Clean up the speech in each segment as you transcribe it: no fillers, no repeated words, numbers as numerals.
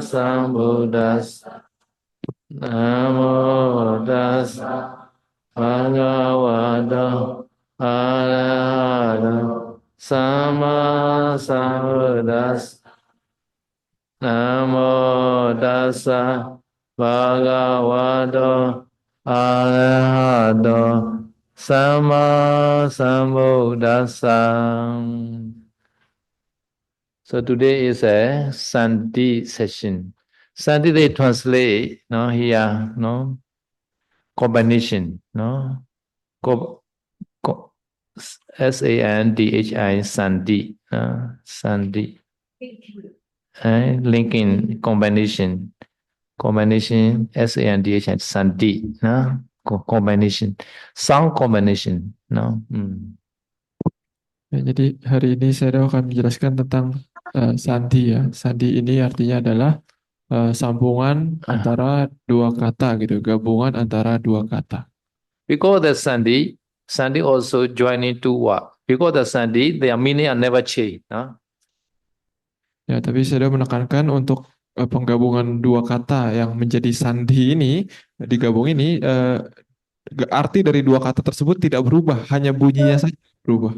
Sambuddhassa. Namo Tassa Bhagavato Arahato Sama Sambuddhassa. Namo Tassa Bhagavato Arahato Sama Sambuddhassa. So today is a Santi session. Santi they translate no here no combination no co, co, Sandhi Santi Santi linking combination Sandhi Santi no combination sound combination no. Ya, jadi hari ini saya akan menjelaskan tentang sandi ya. Sandi ini artinya adalah sambungan antara dua kata gitu, gabungan antara dua kata. Because the Sandhi also join into what? Because the Sandhi, their meaning are never changed. No? Ya, tapi saya menekankan untuk penggabungan dua kata yang menjadi sandi ini, digabung ini, arti dari dua kata tersebut tidak berubah, hanya bunyinya saja berubah.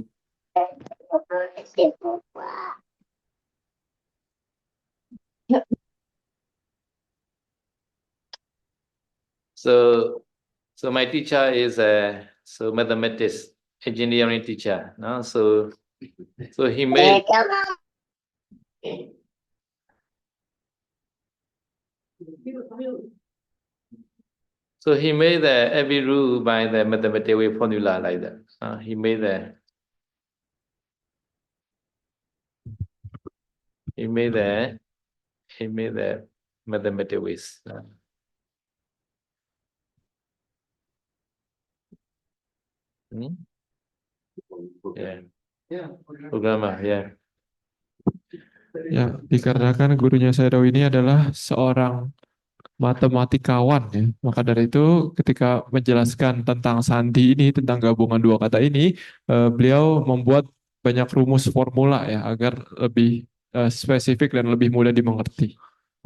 So my teacher is a mathematics engineering teacher. No? So he made every rule by the mathematical formula like that. He made the mathematical ways. Programmer, Ya, dikarenakan gurunya Sayadaw ini adalah seorang matematikawan ya. Maka dari itu ketika menjelaskan tentang sandi ini, tentang gabungan dua kata ini, beliau membuat banyak rumus formula ya agar lebih spesifik dan lebih mudah dimengerti.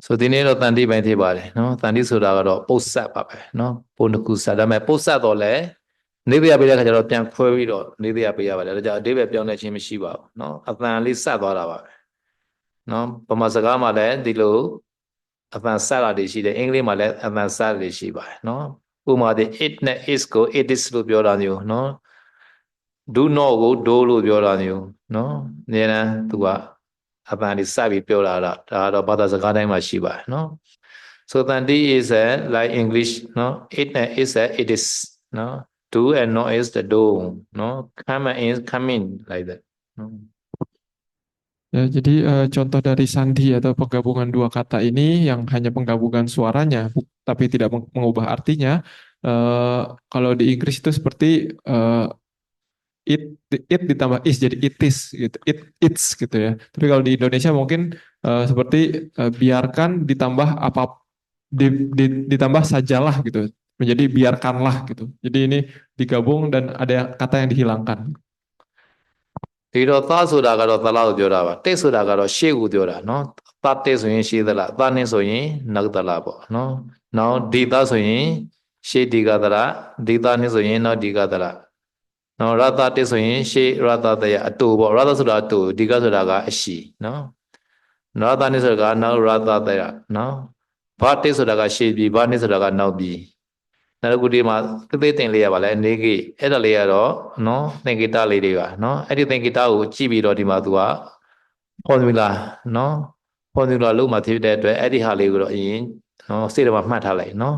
So ဒီနေ့တော့တန်တိပိုင်းဖြစ်ပါတယ်နော်တန်တိဆိုတာကတော့ပု္ပ္ပတ်ပါပဲနော်ပုံတစ်ခုစဒါပေမဲ့ပု္ပ္ပတ်တော့လဲနေတရားပေးတဲ့ခါကျတော့ပြန်ခွဲပြီးတော့နေတရားပေးရပါတယ်ဒါကြောင့်အဓိပ္ပာယ်ပြောင်းလဲခြင်းမရှိပါဘူးနော်အတန်လေးဆက်သွားတာပါပဲနော်ဗမာစကားမှာလည်းဒီလိုအတန်ဆက်လာတွေရှိတယ်အင်္ဂလိပ်မှာလည်းအတန်ဆက်တွေရှိပါတယ်နော်ဥပမာဒီ it နဲ့ is ကို it is လို့ပြောတာမျိုးနော် do not ကို do လို့ပြောတာမျိုးနော်အများအားသူကအတန်လေးဆက်ပြီးပြောတာဒါကတော့ဘာသာစကားတိုင်းမှာရှိပါတယ်နော် So Tanti is like English, no? It is it is, no? Do and no is the do, no? Come is come in like that. No? Ya, jadi contoh dari sandi atau penggabungan dua kata ini yang hanya penggabungan suaranya, tapi tidak mengubah artinya. Kalau di Inggris itu seperti it ditambah is jadi it is gitu, it's gitu ya. Tapi kalau di Indonesia mungkin seperti biarkan ditambah apa ditambah sajalah gitu, menjadi biarkanlah gitu. Jadi ini digabung dan ada kata yang dihilangkan. ဒီတော့သားဆိုတာကတော့သလောက်ပြောတာပါတိတ်ဆိုတာကတော့ရှေ့ကိုပြောတာနော်သားတိတ်ဆိုရင်ရှေ့သလားသားနဲ့ဆိုရင်နောက်သလားပေါ့နော်နောက်ဒီသားဆိုရင်ရှေ့ဒီကသလားဒီသားနဲ့ဆိုရင်နောက်ဒီကသလားနော်ရသတိတ်ဆိုရင်ရှေ့ရသတရအတူပေါ့ရသဆိုတာအတူဒီကဆိုတာကအရှိနော်ရသနဲ့ဆိုတာကနောက်ရသတရနော်ဘာတိတ်ဆိုတာကရှေ့ပြီးဘာနဲ့ဆိုတာကနောက်ပြီးနောက်တစ်ခုဒီမှာသေတင်လေးရပါလဲအနေကြီးအဲ့ဒါလေးကတော့နော်သင်္ကေတလေးတွေပါနော်အဲ့ဒီသင်္ကေတကိုကြည့်ပြီးတော့ဒီမှာသူက formula နော် formula လို့မှဖြစ်တဲ့အတွက်အဲ့ဒီဟာလေးကိုတော့အရင်နော်စိတ်ထဲမှာမှတ်ထားလိုက်နော်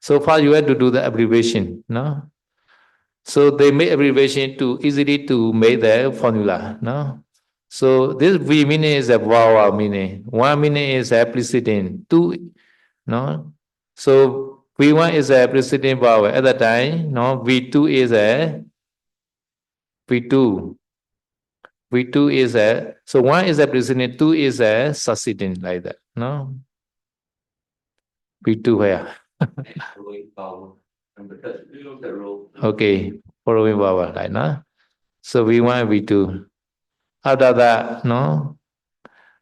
so far you have to do the abbreviation နော် so they make abbreviation to easily to make the formula နော် so this V meaning is a vowel meaning one meaning is a preceding two နော် so V1 is a preceding vowel at that time no V2 is a V2 V2 is a so one is a preceding two is a succeeding like that no V2 where okay following vowel like no so V1 V2 after that no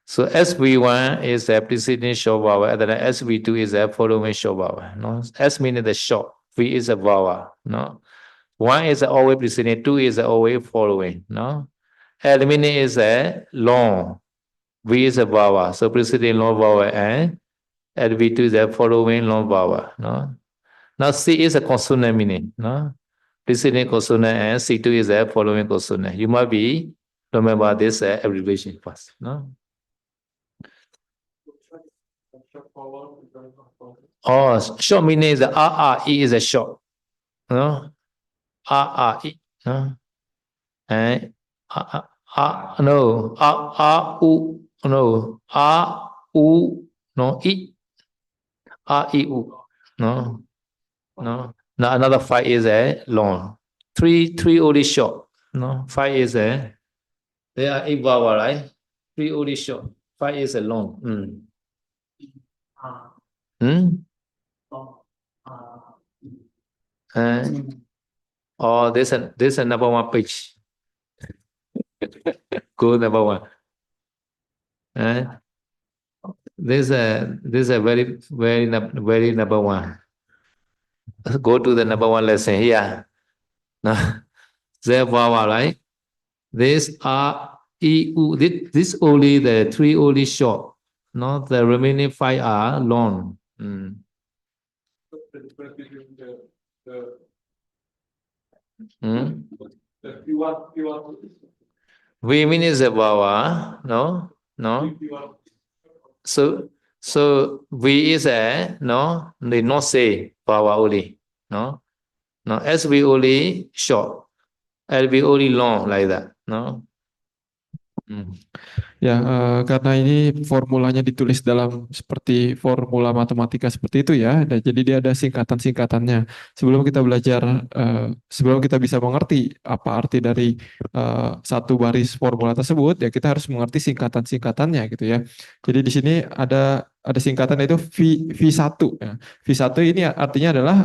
So SV1 is a preceding short vowel, and then SV2 is a following short vowel. No, S meaning the short, V is a vowel. No, one is always preceding, two is always following. No, L meaning is a long, V is a vowel, so preceding long vowel, and LV2 is a following long vowel. No, now C is a consonant meaning. No, preceding consonant, and C2 is a following consonant. You must be remember this abbreviation first. No. Oh, short meaning is the RRE is a short. No? RRE. No? And no. U. No. U. No. E. REU. No. No. Now another five is a long. Three only short. No. Five is a. There are eight vowel, right? Three only short. Five is a long. Hmm? Oh, this a number one page. Go number one. This a very number one. Go to the number one lesson here. Now, there vowel, right? This are EU. This only the three only short. No, the remaining five are long. V means a vowel. No, no. So V is a no. They not say vowel only. No, no. SV only short. LV only long like that. No. Ya, karena ini formulanya ditulis dalam seperti formula matematika seperti itu ya, dan jadi dia ada singkatan-singkatannya. Sebelum kita belajar, sebelum kita bisa mengerti apa arti dari satu baris formula tersebut, ya kita harus mengerti singkatan-singkatannya gitu ya. Jadi di sini ada singkatan itu V1 ya. V1 ini artinya adalah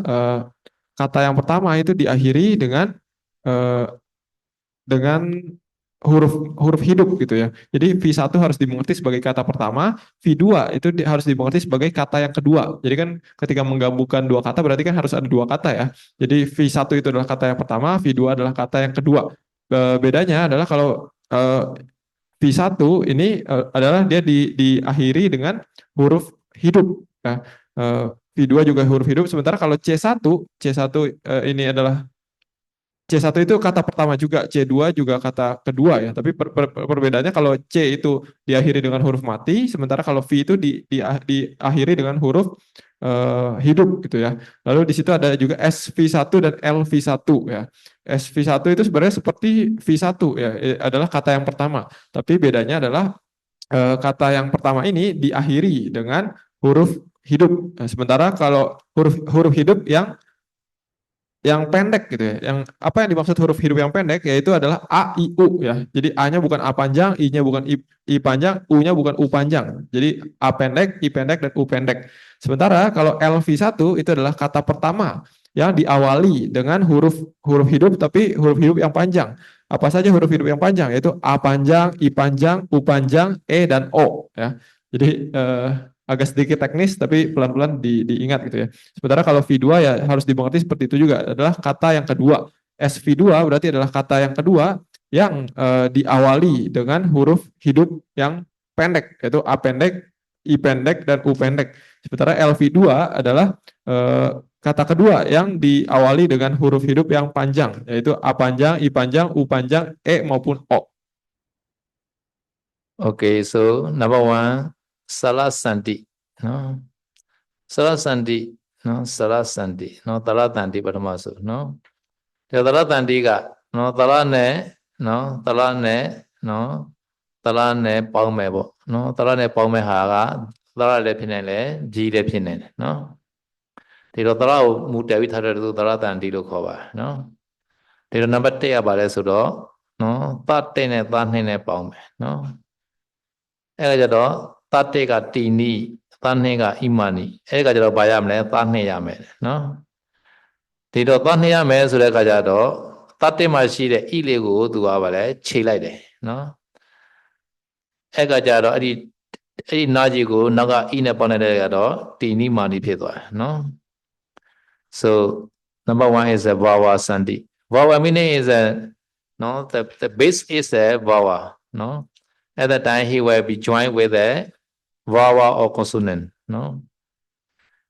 kata yang pertama itu diakhiri dengan huruf hidup gitu ya. Jadi V1 harus dimengerti sebagai kata pertama, V2 itu harus dimengerti sebagai kata yang kedua. Jadi kan ketika menggabungkan dua kata berarti kan harus ada dua kata ya. Jadi V1 itu adalah kata yang pertama, V2 adalah kata yang kedua. Bedanya adalah kalau V1 ini adalah dia diakhiri dengan huruf hidup. Nah, V2 juga huruf hidup, sementara kalau C1 ini adalah C1 itu kata pertama juga, C2 juga kata kedua ya. Tapi perbedaannya kalau C itu diakhiri dengan huruf mati, sementara kalau V itu diakhiri dengan huruf hidup gitu ya. Lalu di situ ada juga SV1 dan LV1 ya. SV1 itu sebenarnya seperti V1 ya, adalah kata yang pertama. Tapi bedanya adalah kata yang pertama ini diakhiri dengan huruf hidup. Nah, sementara kalau huruf hidup yang pendek gitu ya. Yang apa yang dimaksud huruf hidup yang pendek yaitu adalah A, I, U ya. Jadi A-nya bukan A panjang, I-nya bukan I panjang, U-nya bukan U panjang. Jadi A pendek, I pendek, dan U pendek. Sementara kalau LV1 itu adalah kata pertama yang diawali dengan huruf hidup tapi huruf hidup yang panjang. Apa saja huruf hidup yang panjang? Yaitu A panjang, I panjang, U panjang, E dan O ya. Jadi agak sedikit teknis tapi pelan-pelan diingat gitu ya. Sementara kalau V2 ya harus dimengerti seperti itu juga, adalah kata yang kedua. SV2 berarti adalah kata yang kedua yang diawali dengan huruf hidup yang pendek, yaitu A pendek, I pendek, dan U pendek. Sementara LV2 adalah kata kedua yang diawali dengan huruf hidup yang panjang, yaitu A panjang, I panjang, U panjang, E maupun O. Okay, so number one, Salasandi. No? Salasandi. No? Salasandi. No? Talatandi padamasu. No? Talatandi ka. No? Talane. No? Talane. No? Talane paume bo. No? Talane paume haga. Talale pinele. Jile pinele. No? ဒီတော့သရကိုမူတက်ပြီးထားတဲ့သူသရတန်ဒီလို့ခေါ်ပါနော်ဒီတော့နံပါတ်1ကပါလဲဆိုတော့နော်သတဲ့နဲ့သနှင်းနဲ့ပေါင်းမယ်နော်အဲ့ဒါကြတော့သတဲ့ကတီနီသနှင်းကဣမနီအဲ့ဒါကြတော့ဘာရမလဲသနှင်းရမယ်နော်ဒီတော့သနှင်းရမယ်ဆိုတဲ့အခါကျတော့သတဲ့မှာရှိတဲ့ဣလေးကိုသူကပါလဲခြေလိုက်တယ်နော် eka jaro adi naji ko naga ine panade jaro tini mani phedwa no. So number one is a Vawa Sandi. Vawa meaning is a no, the base is a Vawa, no. At that time he will be joined with a Vawa or consonant, no.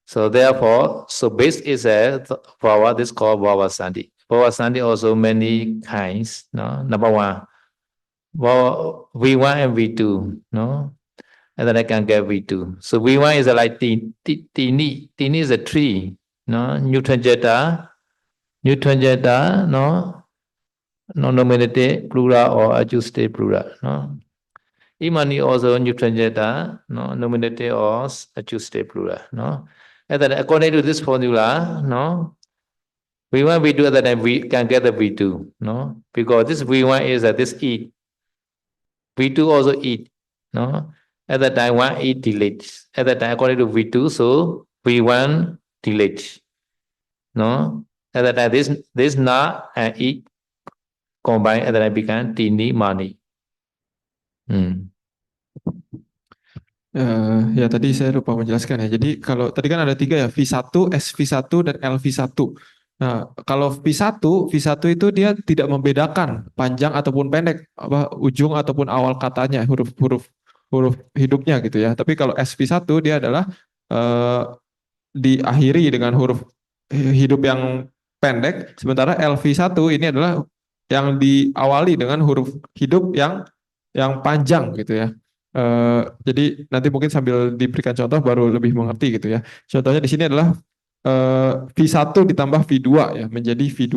So therefore, so base is a Vawa, this is called Vawa Sandi. Vawa Sandi also many kinds, no. Number one, Vawa, V1 and V2, no. And then I can get V2. So V1 is like Tini. Tini is a tree, no. Neutron jeta, no. Non-nominative plural or adjusted plural, no. Imani also neutron jeta, no. Nominative or adjusted plural, no. And then according to this formula, no. V1, V2 at that time we can get the V2, no. Because this V1 is this eat. V2 also eat, no. At that time, one eat deletes. At that time, according to V2, so V1 deletes. No? At that time, this na and eat combine at that time become tini mani. Ya tadi saya lupa menjelaskan ya. Jadi kalau tadi kan ada 3 ya, V1, SV1 dan LV1. Nah, kalau V1 itu dia tidak membedakan panjang ataupun pendek, ujung ataupun awal katanya, huruf hidupnya gitu ya. Tapi kalau SV1 dia adalah diakhiri dengan huruf hidup yang pendek, sementara LV1 ini adalah yang diawali dengan huruf hidup yang panjang gitu ya. Jadi nanti mungkin sambil diberikan contoh baru lebih mengerti gitu ya. Contohnya di sini adalah V1 ditambah V2 ya, menjadi V2.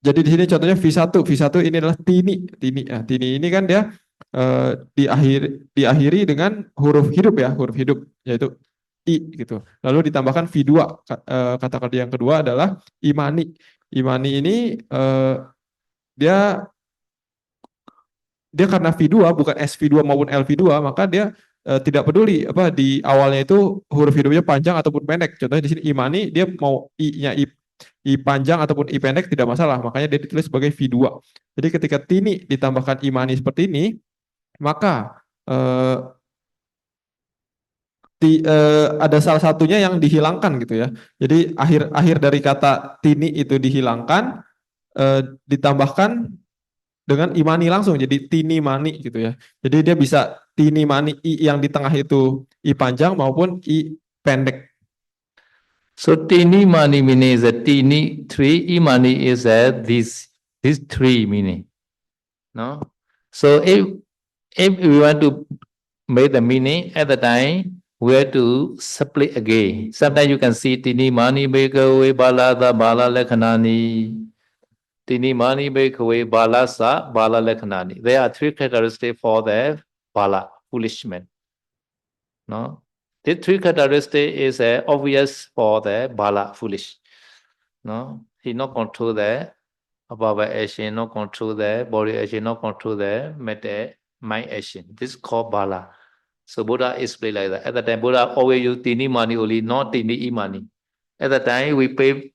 Jadi di sini contohnya V1 ini adalah tini. Ya, tini ini kan dia diakhiri dengan huruf hidup ya, huruf hidup yaitu I gitu. Lalu ditambahkan V2. Kata kerja yang kedua adalah imani. Imani ini dia karena V2 bukan SV2 maupun LV2, maka dia tidak peduli di awalnya itu huruf hidupnya panjang ataupun pendek. Contohnya di sini imani, dia mau I-nya I panjang ataupun I pendek tidak masalah, makanya dia ditulis sebagai V2. Jadi ketika tini ditambahkan imani seperti ini, maka ada salah satunya yang dihilangkan gitu ya. Jadi akhir dari kata tini itu dihilangkan, ditambahkan dengan imani langsung, jadi tini mani gitu ya. Jadi dia bisa tini mani I yang di tengah itu I panjang maupun I pendek. So tini mani meaning is a tini 3, imani is a this 3 meaning. No? So if we want to make the meaning at the time, we have to split again. Sometimes you can see tini mani bhikkhave balada bala lekhanani. Tini mani bhikkhave bala sa bala lekhanani. There are 3 characteristics for the bala, foolish man. No? These 3 characteristics is obvious for the bala, foolish. No? He not control the above action, not control the body action, not control the mind action. This is called bala. So Buddha explained like that. At the time, Buddha always use tini mani only, not tini imani. At the time, we pay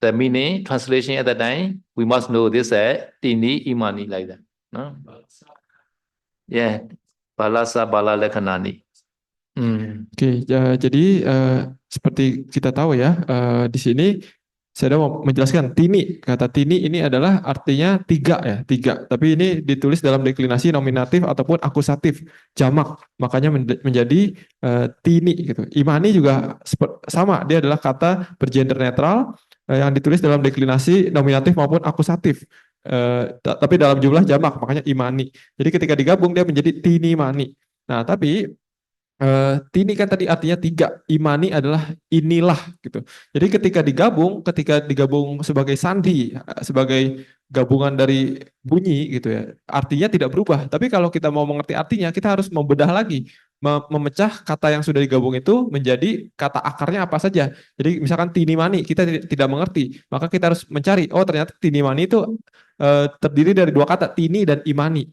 the meaning, translation at the time, we must know this tini imani like that. No? Yeah. Balasa bala lekhanani. Oke, jadi seperti kita tahu ya, di sini saya mau menjelaskan tini. Kata tini ini adalah artinya 3 ya, 3. Tapi ini ditulis dalam deklinasi nominatif ataupun akusatif, jamak. Makanya menjadi tini gitu. Imani juga sama, dia adalah kata bergender netral yang ditulis dalam deklinasi nominatif maupun akusatif. Tapi dalam jumlah jamak, makanya imani. Jadi ketika digabung dia menjadi tini mani. Nah, tapi tini kan tadi artinya 3, imani adalah inilah gitu. Jadi ketika digabung sebagai sandi, sebagai gabungan dari bunyi gitu ya, artinya tidak berubah. Tapi kalau kita mau mengerti artinya, kita harus membedah lagi, memecah kata yang sudah digabung itu menjadi kata akarnya apa saja. Jadi misalkan tini mani kita tidak mengerti, maka kita harus mencari, oh ternyata tini mani itu terdiri dari 2 kata, tini dan imani.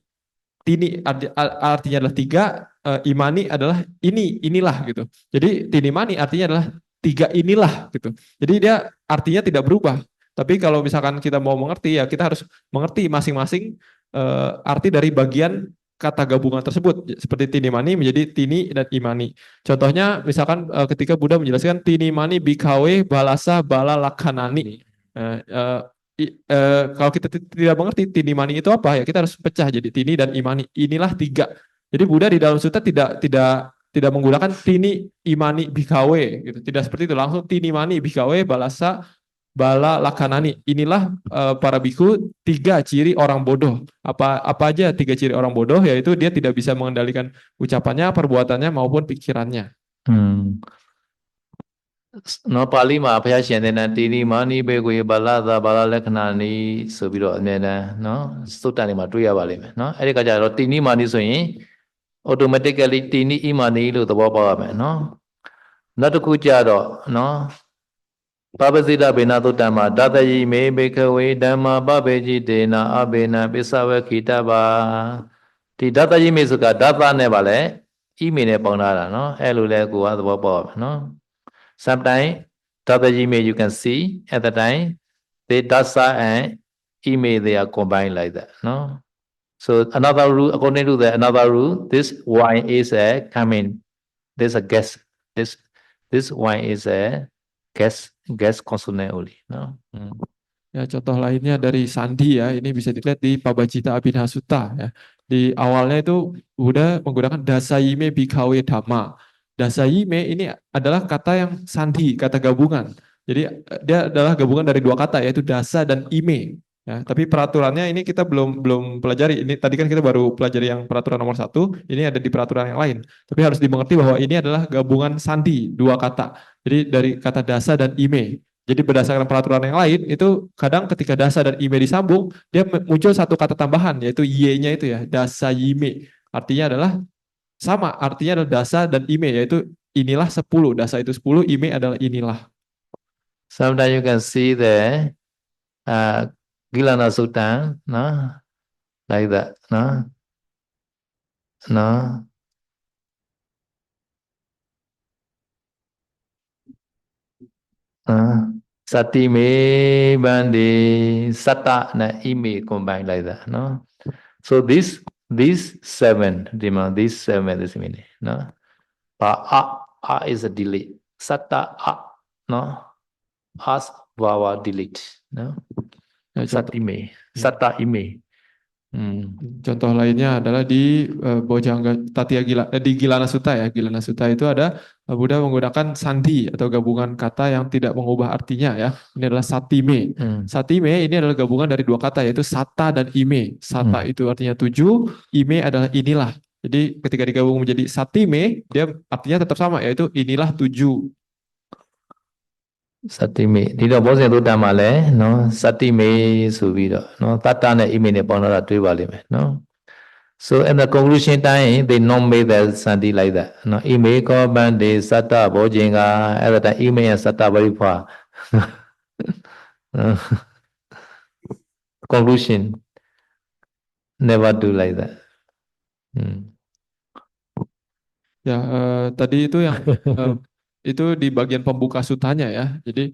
Tini artinya adalah 3, imani adalah inilah gitu. Jadi tini mani artinya adalah 3 inilah gitu. Jadi dia artinya tidak berubah. Tapi kalau misalkan kita mau mengerti ya kita harus mengerti masing-masing arti dari bagian kata gabungan tersebut seperti tini mani menjadi tini dan imani. Contohnya misalkan ketika Buddha menjelaskan tini mani bikawe balasa bala lakanani. Kalau kita tidak mengerti tini mani itu apa ya, kita harus pecah jadi tini dan imani. Inilah tiga. Jadi Buddha di dalam sutta tidak menggunakan tini imani bikawe gitu. Tidak seperti itu, langsung tini mani bikawe balasa bala lakanani. Inilah para biku tiga ciri orang bodoh. Apa aja tiga ciri orang bodoh? Yaitu dia tidak bisa mengendalikan ucapannya, perbuatannya maupun pikirannya. Nó Pali mà Bhayaရှင်တဲ့တီနီမာနီဘေကိုဘာလာသာဘာလာလက္ခဏာနီဆိုပြီးတော့အမြဲတမ်းနော်သုတ္တန်တွေမှာတွေ့ရပါလိမ့်မယ်နော်အဲ့ဒီကကြတော့တီနီမာနီဆိုရင် automatically တီနီအီမာနီလို့သဘောပေါက်ရမယ်နော်နောက်တစ်ခုကြတော့နော်ပပစိတဘေနာသုတ္တံမှာဓာတယိမေဘေခဝေဓမ္မာပပေจิတေနာအဘေနပစ္စဝခိတပါဒီဓာတယိမေဆိုတာဓာတနဲ့ပါလေအီမေနဲ့ပေါင်းထားတာနော်အဲ့လိုလဲကိုကသဘောပေါက်ရမယ်နော် Sometimes Dada email you can see at the time the dasa and email they are combined like that. No, so another rule according to the another rule, this wine is a coming. There's a guess. This wine is a guess consonant only. No. Ya, contoh lainnya dari sandi ya, ini bisa dilihat di Pabajita Abhinasutta ya. Di awalnya itu Buddha menggunakan dasaime bhikkhave dhamma. Dasaime ini adalah kata yang sandi, kata gabungan. Jadi dia adalah gabungan dari dua kata yaitu dasa dan ime. Ya, tapi peraturannya ini kita belum pelajari. Ini tadi kan kita baru pelajari yang peraturan nomor 1. Ini ada di peraturan yang lain. Tapi harus dimengerti bahwa ini adalah gabungan sandi dua kata. Jadi dari kata dasa dan ime. Jadi berdasarkan peraturan yang lain itu kadang ketika dasa dan ime disambung dia muncul satu kata tambahan yaitu y-nya itu ya dasa yime. Artinya adalah sama, artinya adalah dasa dan ime, yaitu inilah 10, dasa itu 10, ime adalah inilah. Sometimes you can see the Gilana Sutta, no, like that, no, no. Sati me bandi sata na ime combined like that, no. So these 7, these 7 this meaning, no. A is a delete. Sata a, no. As vawa delete, no. Sati me, sata ime. Contoh lainnya adalah di Bojjhanga Tatiya di Gilana Sutta ya. Gilana Sutta itu ada Buddha menggunakan sandi atau gabungan kata yang tidak mengubah artinya ya. Ini adalah satime. Satime ini adalah gabungan dari dua kata yaitu sata dan ime. Sata itu artinya 7, ime adalah inilah. Jadi ketika digabung menjadi satime, dia artinya tetap sama yaitu inilah 7. Satime. Diတော့ဘောဇင်သုတ္တမှာလည်းနော်Satimeဆိုပြီးတော့နော်တတ္တနဲ့ ime နဲ့ပေါင်းတာတွေ့ပါလိမ့်မယ်နော် So in the conclusion time they not made the sandi like that. No ime ko bande satta bojinga at the time ime and satta very far. Conclusion never do like that. Ya, tadi itu yang itu di bagian pembuka sutanya ya. Jadi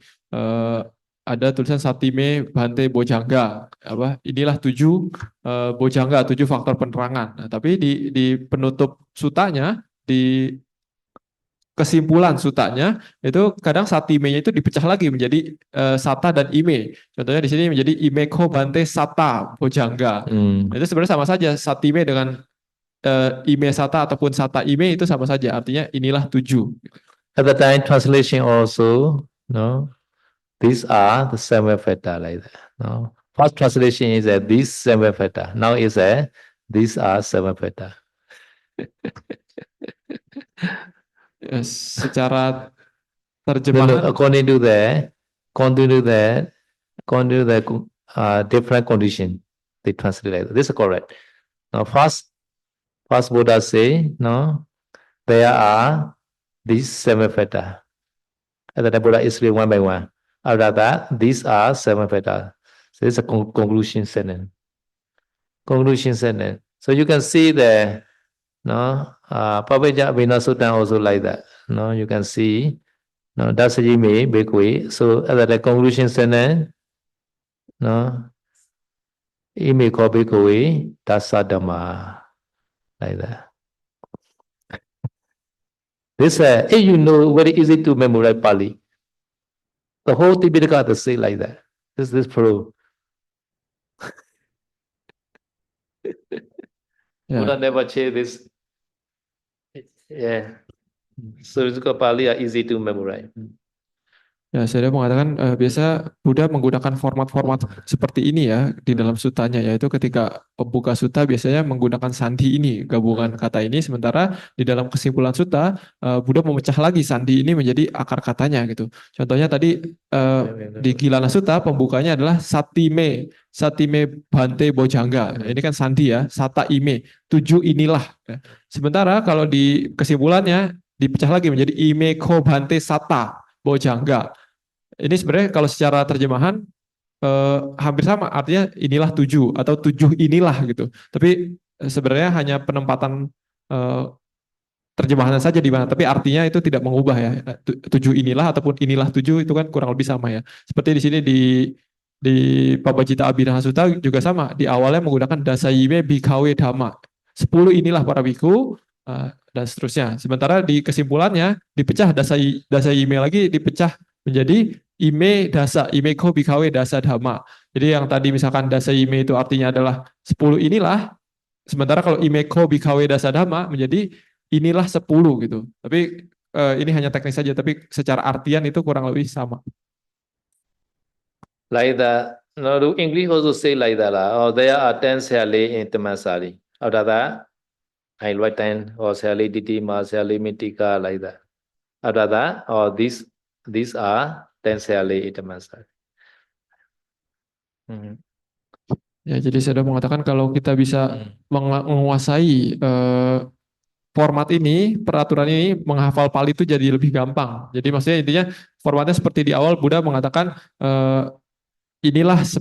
ada tulisan Satime Bhante Bojjhanga. Inilah 7 Bojjhanga, 7 faktor penerangan. Nah, tapi di penutup sutanya, di kesimpulan sutanya itu kadang Satime-nya itu dipecah lagi menjadi sata dan ime. Contohnya di sini menjadi imeko Bhante Sata Bojjhanga. Itu sebenarnya sama saja Satime dengan ime sata ataupun sata ime itu sama saja. Artinya inilah 7. At the time translation also, no, these are the 7 factor like that. No, first translation is that these 7 factor. Now is that these are 7 factor. Secara terjemahan according to the different condition they translate like that. This is correct. Now first Buddha say, no, there are these 7 factor. At the Buddha explain one by one. After that, these are 7 factor. So it's a conclusion sentence. Conclusion sentence. So you can see the no Pabajja Abhinasutta Sutta also like that. No, you can see no Dasajime Bhikkhave. So at the conclusion sentence, no ime ko Bhikkhave Dasa Dhamma. like that. This if you know, very easy to memorize Pali. The whole Tipitaka to say like that. This pro. Buddha Ya, never change this. Yeah. So it's got Pali are easy to memorize. ya, saya mengatakan biasa Buddha menggunakan format-format seperti ini ya di dalam sutanya, yaitu ketika pembuka suta biasanya menggunakan sandi ini, gabungan kata ini, sementara di dalam kesimpulan suta Buddha memecah lagi sandi ini menjadi akar katanya gitu. Contohnya tadi di Kilana Sutta pembukanya adalah satime, satime bante bojangga. Nah, ini kan sandi ya, sata ime, tujuh inilah. Ya. Sementara kalau di kesimpulannya dipecah lagi menjadi ime ko bante sata bojangga. Ini sebenarnya kalau secara terjemahan hampir sama, artinya inilah tujuh atau tujuh inilah gitu. Tapi sebenarnya hanya penempatan eh, terjemahannya saja di mana, tapi artinya itu tidak mengubah ya. Tujuh inilah ataupun inilah tujuh itu kan kurang lebih sama ya. Seperti di sini di Pabajita Abhidhamma Sutta juga sama. Di awalnya menggunakan dasayime bikawe dhamma. 10 inilah para biku dan seterusnya. Sementara di kesimpulannya dipecah dasayime lagi dipecah menjadi ime dasa, imeko bikawe dasa dhamma. Jadi yang tadi misalkan dasayime itu artinya adalah 10 inilah, sementara kalau imeko bikawe dasa dhamma menjadi inilah 10 gitu. Tapi ini hanya teknis saja, tapi secara artian itu kurang lebih sama. Like that. No, do English also say like that. Oh, there are 10 sali in Tamasali. After that, I write 10 or sali ditima, sali mitika, like that. After that, or these are 10 sali in Tamasali. Ya, jadi saya sudah mengatakan kalau kita bisa menguasai format ini, peraturan ini, menghafal Pali itu jadi lebih gampang. Jadi maksudnya intinya formatnya seperti di awal Buddha mengatakan inilah 10,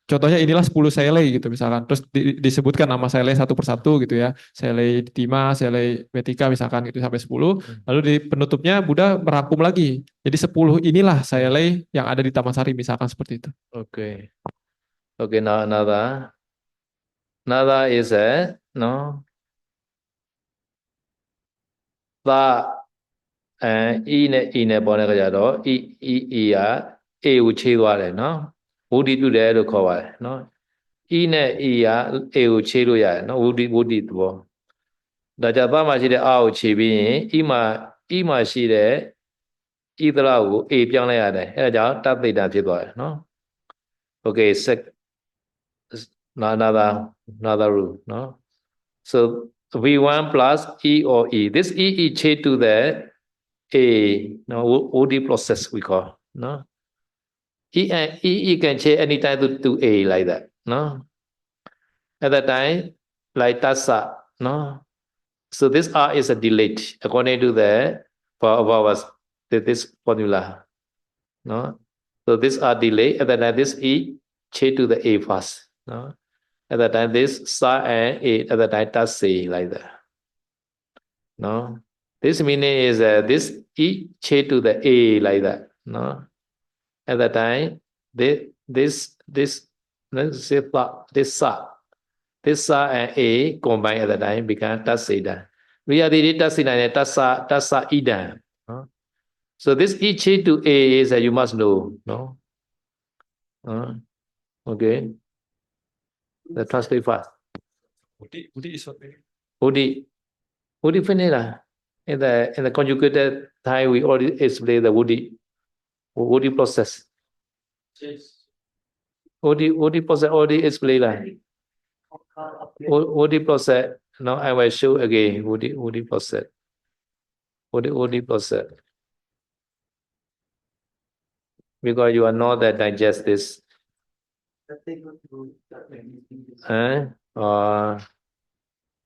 contohnya inilah 10 sele gitu misalkan. Terus disebutkan nama sele satu persatu gitu ya. Sele Tima, sele Metika misalkan gitu sampai 10. Lalu di penutupnya Buddha merangkum lagi. Jadi 10 inilah sele yang ada di Tamasari misalkan seperti itu. Okay. Okay, now another is a no. The E နဲ့ E နဲ့ပေါ်တဲ့ခါကျတော့ E က A ကိုခြေသွားတယ်နော်ဝုဒ္ဓိပြုတယ်လို့ခေါ်ပါတယ်နော် E နဲ့ E က A ကိုခြေလို့ရတယ်နော်ဝုဒ္ဓိသဘောဒါကြောင့်ဘာမှရှိတဲ့ R ကိုခြေပြီးရင် E မှာရှိတဲ့ E သလောက်ကို A ပြောင်းလိုက်ရတယ်အဲဒါကြောင့်တသိတာဖြစ်သွားတယ်နော် Okay, another rule, no? So V1 plus E or E. This E change to the A, no, OD process we call, no? E can change anytime to A like that, no? At that time, like tassa, no? So this R is a delayed according to the for us this formula, no? So this R delay at that time this E change to the A first, no? At that time this sa and A at that time does say like that, no? This meaning is this E change to the A like that, no? At that time this let's say this sa and A combine at that time become tasida. Reality tasida and tasa idan, no? So this E change to A is you must know, no? Okay, the translate fast. Woody finish lah. In the conjugated time we already explain the woody process. Woody process already explain lah. Woody process. Now I will show again woody process. Woody process. Because you are not that digest this.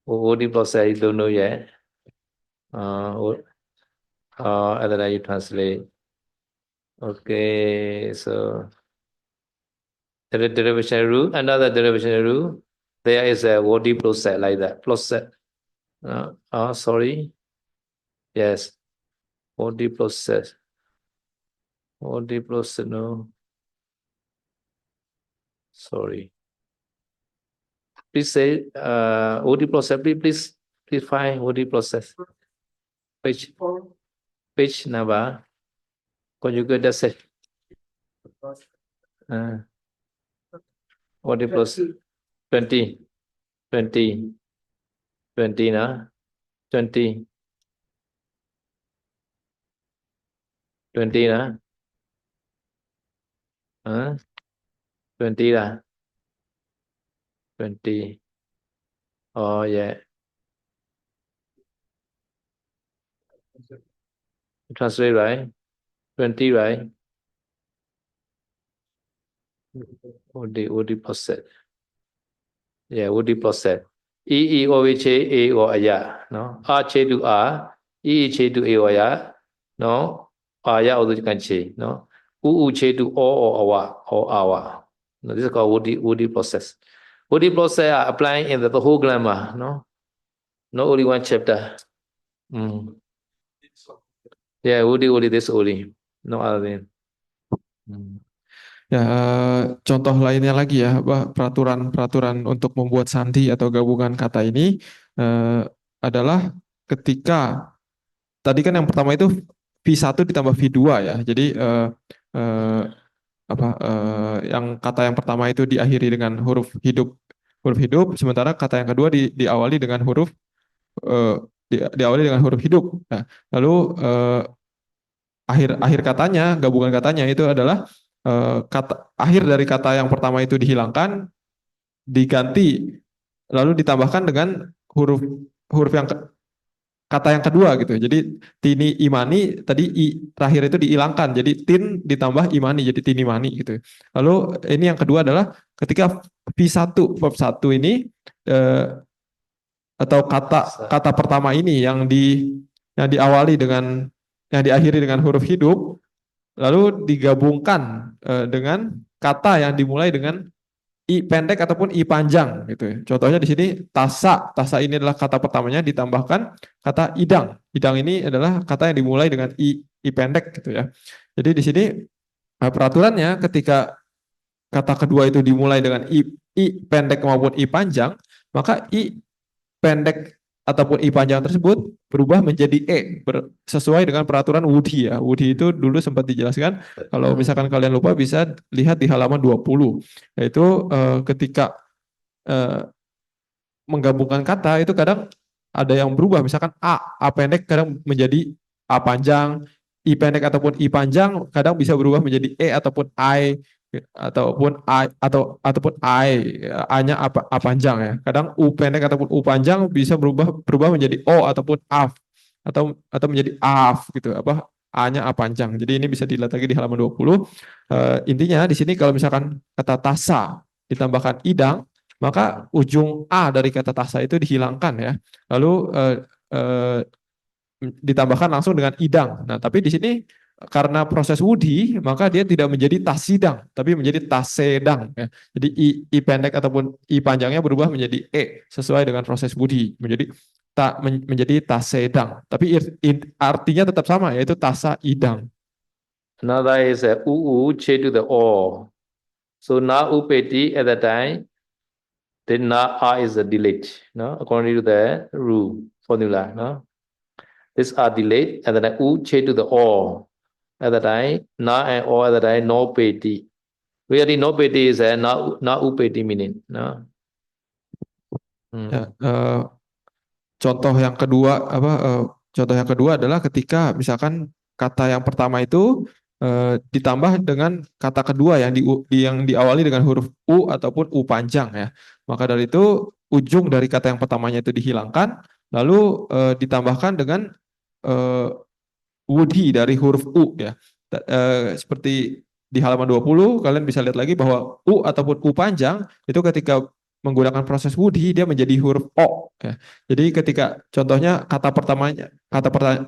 Woody process you don't know yet. Other than you translate. Okay, so the derivation rule, another derivation rule. There is a woody process like that. Process. Sorry. Yes. Woody process. Woody process. No. Sorry. Please say OD process. Please find OD process. Page number. Conjugate that's OD process. 20. 20 na. 20 na. 20 lah. 20. Oh yeah. Translate right. 20 right. OD process. Yeah, OD process. E O H A O aya. No. A che to A. E che to A o aya. No. Aya also can che. No. U che to O or awa or awa. No, this is called OD process. OD process are applying in the whole grammar. No. Not only one chapter. Yeah, OD this only. No other than. Ya, contoh lainnya lagi ya, peraturan-peraturan untuk membuat sandi atau gabungan kata ini adalah ketika tadi kan yang pertama itu V1 ditambah V2 ya. Jadi yang kata yang pertama itu diakhiri dengan huruf hidup, sementara kata yang kedua diawali dengan huruf hidup. Nah, lalu akhir katanya, gabungan katanya itu adalah akhir dari kata yang pertama itu dihilangkan, diganti, lalu ditambahkan dengan huruf yang kata yang kedua gitu. Jadi tini imani tadi terakhir itu dihilangkan, jadi tin ditambah imani jadi tini mani gitu. Lalu ini yang kedua adalah ketika V1 verb 1 ini atau kata pertama ini yang diawali dengan yang diakhiri dengan huruf hidup lalu digabungkan dengan kata yang dimulai dengan i pendek ataupun i panjang gitu. Contohnya di sini tasa. Tasa ini adalah kata pertamanya ditambahkan kata idang. Idang ini adalah kata yang dimulai dengan i pendek gitu ya. Jadi di sini peraturannya ketika kata kedua itu dimulai dengan i pendek maupun i panjang, maka i pendek ataupun i panjang tersebut berubah menjadi sesuai dengan peraturan Wudi ya. Wudi itu dulu sempat dijelaskan, kalau misalkan kalian lupa bisa lihat di halaman 20, yaitu ketika menggabungkan kata itu kadang ada yang berubah, misalkan a pendek kadang menjadi a panjang, i pendek ataupun i panjang kadang bisa berubah menjadi ataupun I ataupun a-nya a panjang ya. Kadang u pendek ataupun u panjang bisa berubah menjadi o ataupun af atau menjadi af gitu, a-nya a panjang. Jadi ini bisa dilihat lagi di halaman 20. Intinya di sini kalau misalkan kata tasa ditambahkan idang, maka ujung a dari kata tasa itu dihilangkan ya. Lalu ditambahkan langsung dengan idang. Nah, tapi di sini karena proses wudi, maka dia tidak menjadi tasidang, tapi menjadi tasedang. Ya. Jadi i pendek ataupun i panjangnya berubah menjadi sesuai dengan proses wudi, menjadi tasedang. Tapi artinya tetap sama, yaitu tasa idang. Another is change to the o. So na upeti at the time, then na a is a delete. No, according to the rule formula. No, this are delayed, and then change to the o. At the time, na and o at the time, no peti. Really, no peti is a na upeti meaning. No. Ya, contoh yang kedua adalah ketika misalkan kata yang pertama itu ditambah dengan kata kedua yang diawali dengan huruf u ataupun u panjang ya. Maka dari itu ujung dari kata yang pertamanya itu dihilangkan, lalu ditambahkan dengan wudi dari huruf u ya. Seperti di halaman 20 kalian bisa lihat lagi bahwa u ataupun u panjang itu ketika menggunakan proses wudi dia menjadi huruf o ya. Jadi ketika contohnya kata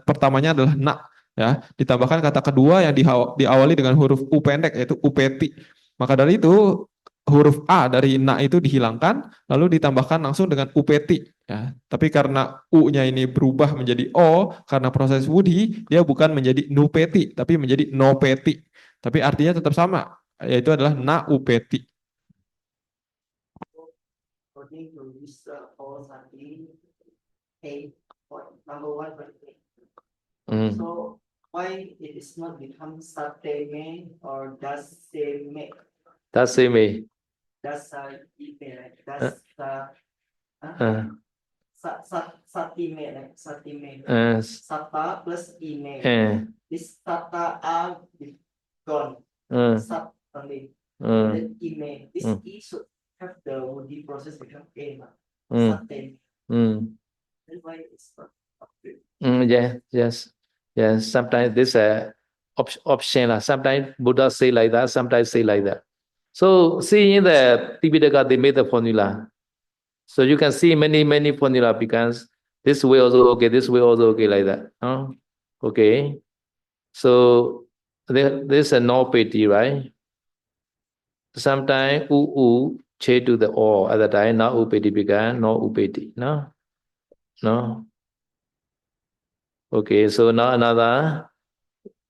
pertamanya adalah na ya, ditambahkan kata kedua yang diawali dengan huruf u pendek yaitu upeti. Maka dari itu huruf a dari na itu dihilangkan lalu ditambahkan langsung dengan upeti ya. Tapi karena u-nya ini berubah menjadi o karena proses wudi, dia bukan menjadi nupeti tapi menjadi nopeti. Tapi artinya tetap sama, yaitu adalah na upeti. according to this whole study, A, number one, Mm. so why it is not become sateme or daseme? That's same way. Dasa ime, Uh. satime, like satime. Uh. Sata plus ime. This sata are gone. Sat only. Then ime. This E should have the woody process become A. Satame. Then why it's not upgrade? Yeah, yes. Yes. Sometimes this option. Sometimes Buddha say like that, sometimes say like that. So see in the Tipitaka, they made the formula. So you can see many formula because this way also okay, this way also okay, like that. Okay. So there's a no pity, right? Sometimes change to the or at the time, now upeti began, no upeti. No? No? Okay, so now another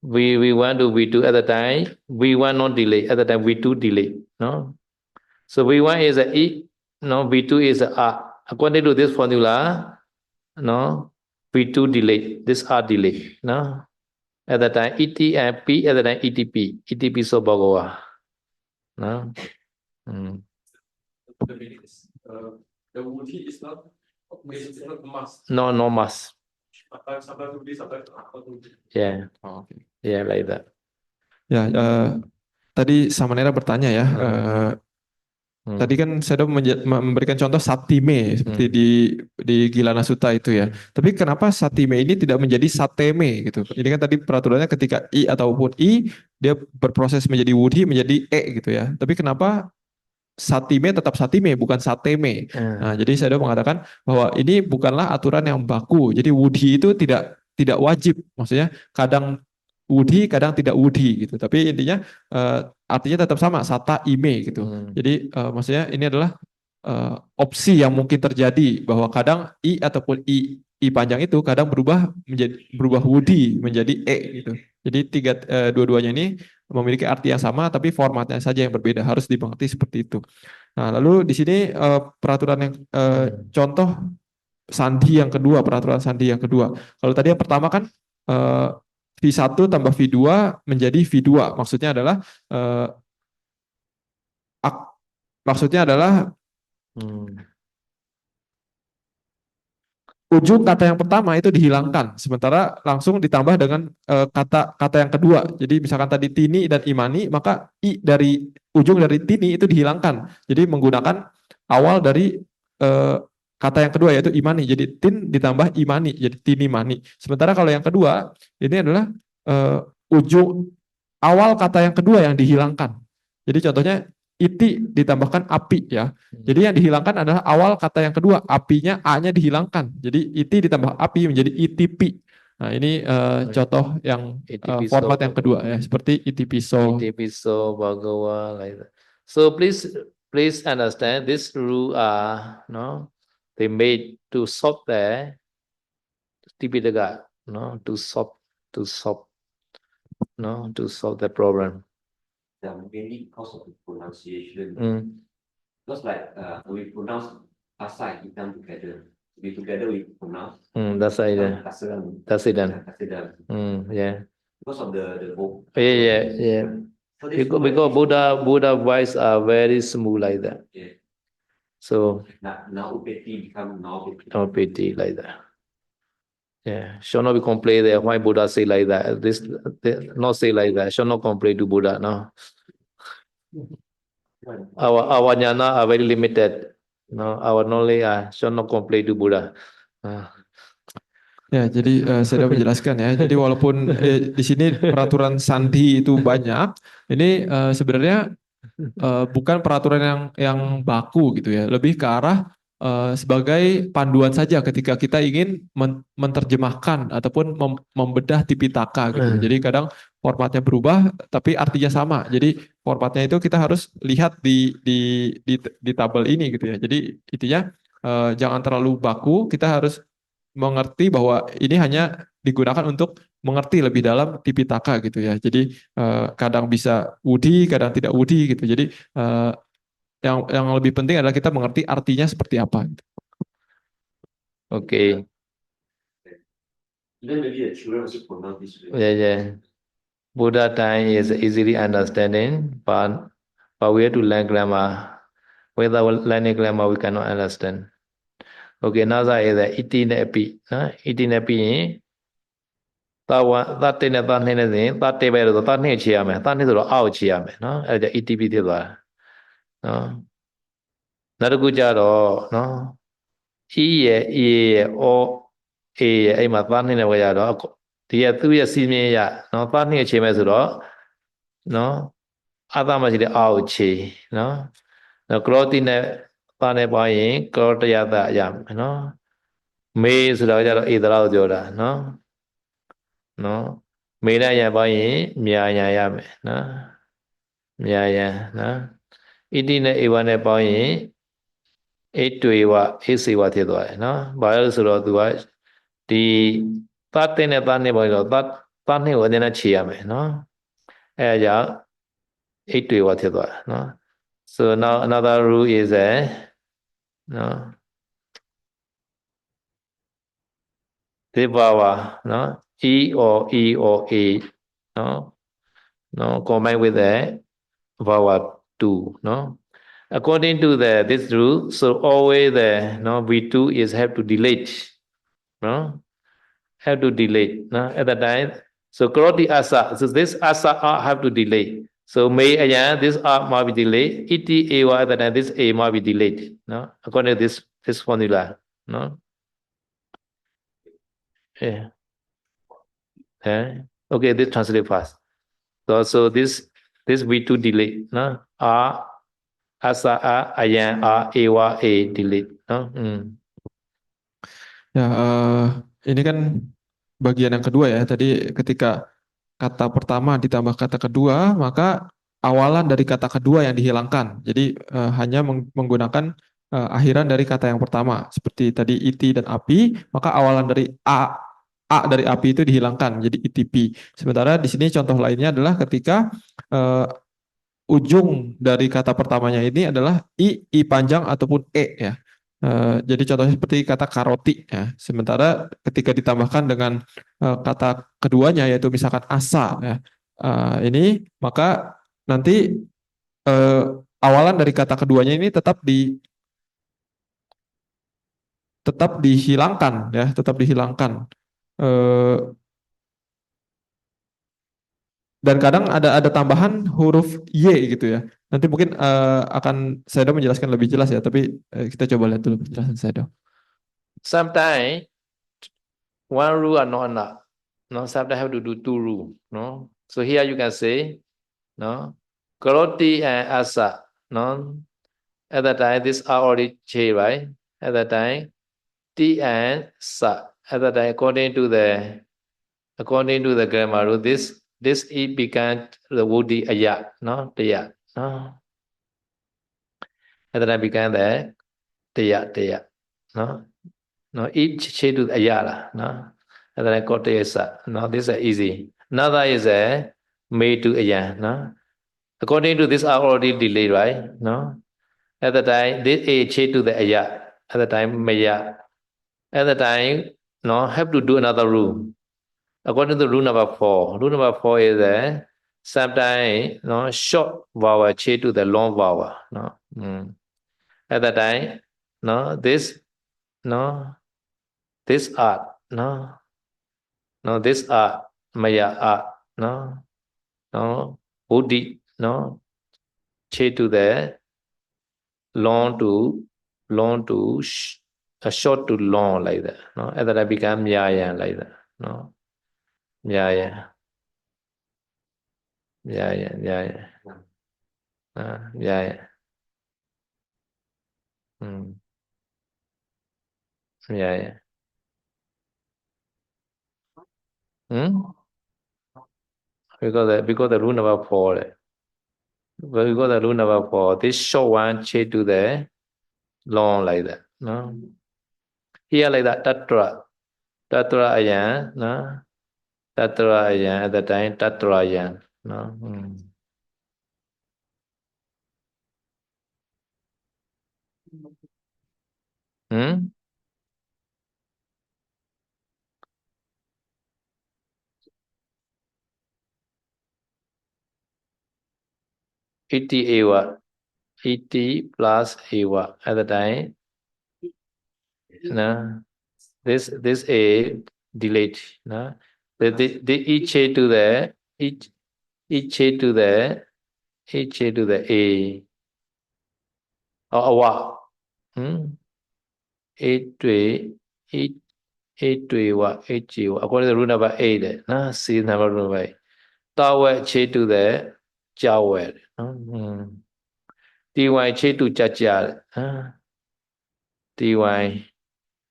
we want to V2 at the time, V1 not delay, at the time V2 delay. No? So V1 is a E, no, V2 is a R. According to this formula, no, V2 delay, this R delay. No? At the time ET and P at the time ETP so Bhagawa. No? The meaning is the woody is not the must. No, no must. Sometimes woody, sometimes not woody. Yeah. Oh, okay. Yeah, like that. Ya, tadi Samanera bertanya ya. Tadi kan saya sudah memberikan contoh satime seperti di Gilana Sutta itu ya. Tapi kenapa satime ini tidak menjadi sateme gitu? Ini kan tadi peraturannya ketika i ataupun i dia berproses menjadi wudi menjadi gitu ya. Tapi kenapa satime tetap satime bukan sateme? Nah, jadi saya sudah mengatakan bahwa ini bukanlah aturan yang baku. Jadi wudi itu tidak wajib. Maksudnya kadang wudi, kadang tidak wudi gitu. Tapi intinya artinya tetap sama sata ime gitu. Jadi maksudnya ini adalah opsi yang mungkin terjadi bahwa kadang i ataupun i panjang itu kadang berubah wudi menjadi gitu. Jadi dua-duanya ini memiliki arti yang sama tapi formatnya saja yang berbeda, harus dimengerti seperti itu. Nah, lalu di sini peraturan yang contoh sandi yang kedua, peraturan sandi yang kedua. Kalau tadi yang pertama kan V1 tambah V2 menjadi V2. Maksudnya adalah ujung kata yang pertama itu dihilangkan, sementara langsung ditambah dengan kata yang kedua. Jadi misalkan tadi tini dan imani, maka i dari ujung dari tini itu dihilangkan. Jadi menggunakan awal dari kata yang kedua yaitu imani. Jadi tin ditambah imani, jadi tini mani. Sementara kalau yang kedua ini adalah ujung awal kata yang kedua yang dihilangkan. Jadi contohnya iti ditambahkan api ya. Jadi yang dihilangkan adalah awal kata yang kedua, apinya a-nya dihilangkan. Jadi iti ditambah api menjadi itipi. Nah, ini contoh yang format yang kedua ya, seperti itipiso. Itipiso Bhagawa like that. So please understand this rule they made to solve the Tipitaka, to solve the problem. Mainly because of the pronunciation. Because like we pronounce asa and itam together. We pronounce. That's it. Yeah. Because of the vocal. Yeah. So because Buddha voice are very smooth like that. Yeah. So now upeti become upeti like that. Yeah, shall not be complain there. Why Buddha say like that? This not say like that. Shall not complain to Buddha. No, our jnana are very limited. No, our knowledge shall not complain to Buddha. Ya, jadi saya sudah menjelaskan ya. Jadi walaupun di sini peraturan sandi itu banyak, ini sebenarnya bukan peraturan yang baku gitu ya. Lebih ke arah sebagai panduan saja ketika kita ingin menerjemahkan ataupun membedah Tipitaka gitu. Jadi kadang formatnya berubah tapi artinya sama. Jadi formatnya itu kita harus lihat di tabel ini gitu ya. Jadi intinya jangan terlalu baku, kita harus mengerti bahwa ini hanya digunakan untuk mengerti lebih dalam Tipitaka gitu ya. Jadi kadang bisa wudi, kadang tidak wudi gitu. Jadi yang lebih penting adalah kita mengerti artinya seperti apa. Okay. Then maybe the children also pronounce this way. Yeah. Buddha time is easily understanding, but we have to learn grammar. Without learning grammar, we cannot understand. Okay, another is the iti ne api. Iti ne api. That ne that ne ne that ne beru that ne chia me. That ne to ao chia me. No, ada iti pi ti ba. No. Naruku jaro no. I o e အဲ့မှာသားနှင်းတဲ့ဝေရတော့ဒီကသူ့ရဲ့စီမင်းရနော်သားနှင်းအခြေမဲ့ဆိုတော့နော်အသားမရှိတဲ့အာကိုခြေနော်နော်ကရောတိနဲ့သားနဲ့ပွားရင်ကရောတရတရမယ်နော်မေးဆိုတော့ကြတော့ဧတရာကိုပြောတာနော်နော်မေးတဲ့ရပွားရင်မြာညာရမယ်နော်မြာညာနော်ဣတိနဲ့ဧဝနဲ့ပွားရင်ဣတွေဝဣစေဝဖြစ်သွားတယ်နော်ဘာလို့ဆိုတော့သူကဒီသတ်တဲ့နဲ့သားနဲ့ပေါ်တော့သတ်နဲ့ကိုအနေနဲ့ခြေရမယ်နော်အဲဒါကြောင့်ဣတွေဝဖြစ်သွားတယ်နော် so now another rule is a နော်ဒီဘာဝနော် e or a နော် combine with the vowel 2 နော် according to this rule so always the v2 is have to delete no have to delete no at that time so karoti asa so this asa have to delete so may again this might be delayed iti eva at that time this a might be delayed no according to this formula no okay this translate fast so this v2 delete no asa ayan ewa a delete no Ya, ini kan bagian yang kedua ya. Tadi ketika kata pertama ditambah kata kedua, maka awalan dari kata kedua yang dihilangkan. Jadi hanya menggunakan akhiran dari kata yang pertama. Seperti tadi iti dan api, maka awalan dari a dari api itu dihilangkan. Jadi itp. Sementara di sini contoh lainnya adalah ketika ujung dari kata pertamanya ini adalah i panjang ataupun e ya. Jadi contohnya seperti kata karoti ya. Sementara ketika ditambahkan dengan kata keduanya yaitu misalkan asa ya. Ini maka nanti awalan dari kata keduanya ini tetap dihilangkan ya, tetap dihilangkan. Dan kadang ada tambahan huruf y gitu ya. Nanti mungkin akan Sedo menjelaskan lebih jelas ya, tapi kita coba lihat dulu penjelasan Sedo. Sometimes one rule are not enough. No, sometimes have to do two rule. No, so here you can say, no, karoti and asa. No, at that time this are already che, right? At that time, ti and sa. At that time, according to the grammar rule, this e became the woody aya. No, taya. No, at that time became the taya. No, no, each che to ayala. No. And then I got the asa. No, this is easy. Another is a made to ayan. No, according to this, I already delayed, right? No, at the time this a che to the aya. At the time maya. At the time, no, have to do another rule. According to rule number 4. Rule number 4 is a sometimes no short vowel che to the long vowel. No, at the time, no this art. No, this maya no, buddhi, no, che to the long to short to long like that. No, and then I become myaya like that. No, myaya. Myaya. Because the rule number 4. Because the rule number 4, this short one che to the long like that. No, here like that tatra ayan. No, tatra ayan at the time tatra ayan. No. Hmm? ET what? ET plus A what? At the time, no. This A delete, no. The each A to the each A to the each A to the A or what? Hmm? A to A what? H what? According to rule number 8, no. C number rule number 8. Tower Che to the Jawel. TY Che to Chachal. TY.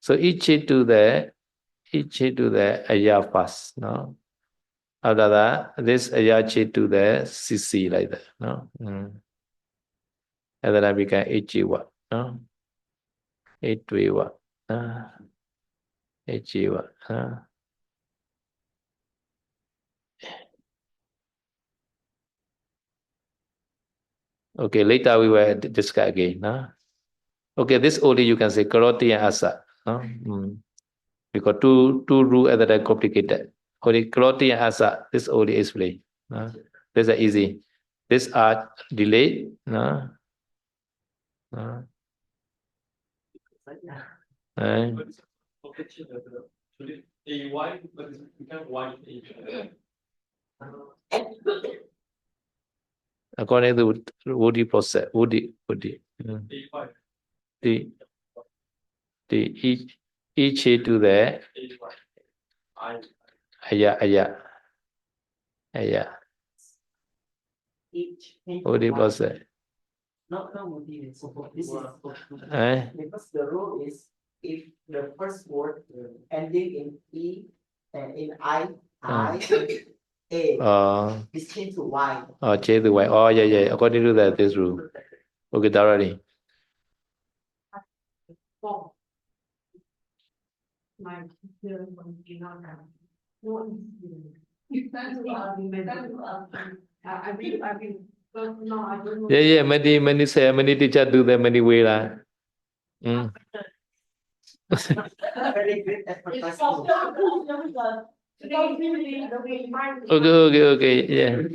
So each to the Aya first, no? After that, this Aya to the CC like that, no? And then I become H1, no? H1, H1, Okay, later we will discuss again, no? Okay, this only you can say Karoti and Asa, no? Because two rules are that complicated. Only Karoti and Asa, this only explain, no? This is easy. This are delayed, no? According to Woody process, Woody. The each to the Aya. Woody process. No, this is Eh? because the rule is if the first word ending in E and in I, A is changed to Y. Oh, change to Y. Oh, yeah. According to that, this rule. Okay, thoroughly. Yeah. Many teachers do that many way lah. Very good advertisement. Okay. Yeah.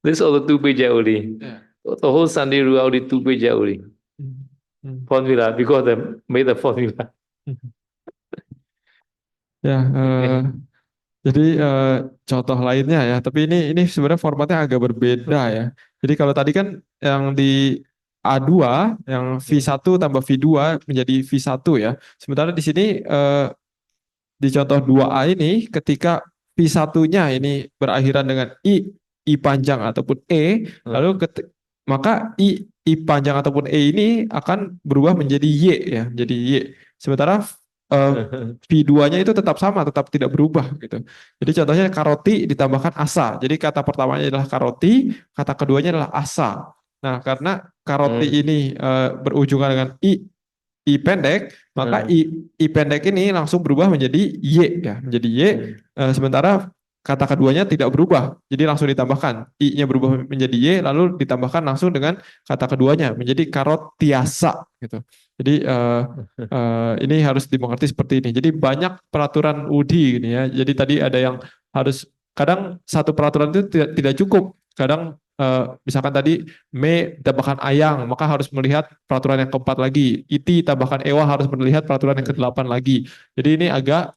This all the 2 pages only. Yeah. The whole Sunday rule only 2 pages only. Formula because they made the formula. Ya, jadi contoh lainnya ya, tapi ini sebenarnya formatnya agak berbeda ya. Jadi kalau tadi kan yang di A2 yang V1 tambah V2 menjadi V1 ya. Sementara di sini di contoh 2A ini ketika V1-nya ini berakhiran dengan I panjang ataupun E, lalu maka I panjang ataupun E ini akan berubah menjadi Y ya, menjadi Y. Sementara V2-nya itu tetap sama, tetap tidak berubah gitu. Jadi contohnya karoti ditambahkan asa. Jadi kata pertamanya adalah karoti, kata keduanya adalah asa. Nah, karena karoti ini berujungan dengan I pendek, maka I pendek ini langsung berubah menjadi Y ya, menjadi Y. Sementara kata keduanya tidak berubah, jadi langsung ditambahkan. I-nya berubah menjadi Y, lalu ditambahkan langsung dengan kata keduanya menjadi karotiasa gitu. Jadi ini harus dimengerti seperti ini. Jadi banyak peraturan UDI ini ya. Jadi tadi ada yang harus kadang satu peraturan itu tidak cukup. Kadang misalkan tadi me tambahkan ayang, maka harus melihat peraturan yang keempat lagi. Iti tambahkan ewa harus melihat peraturan yang ke-8 lagi. Jadi ini agak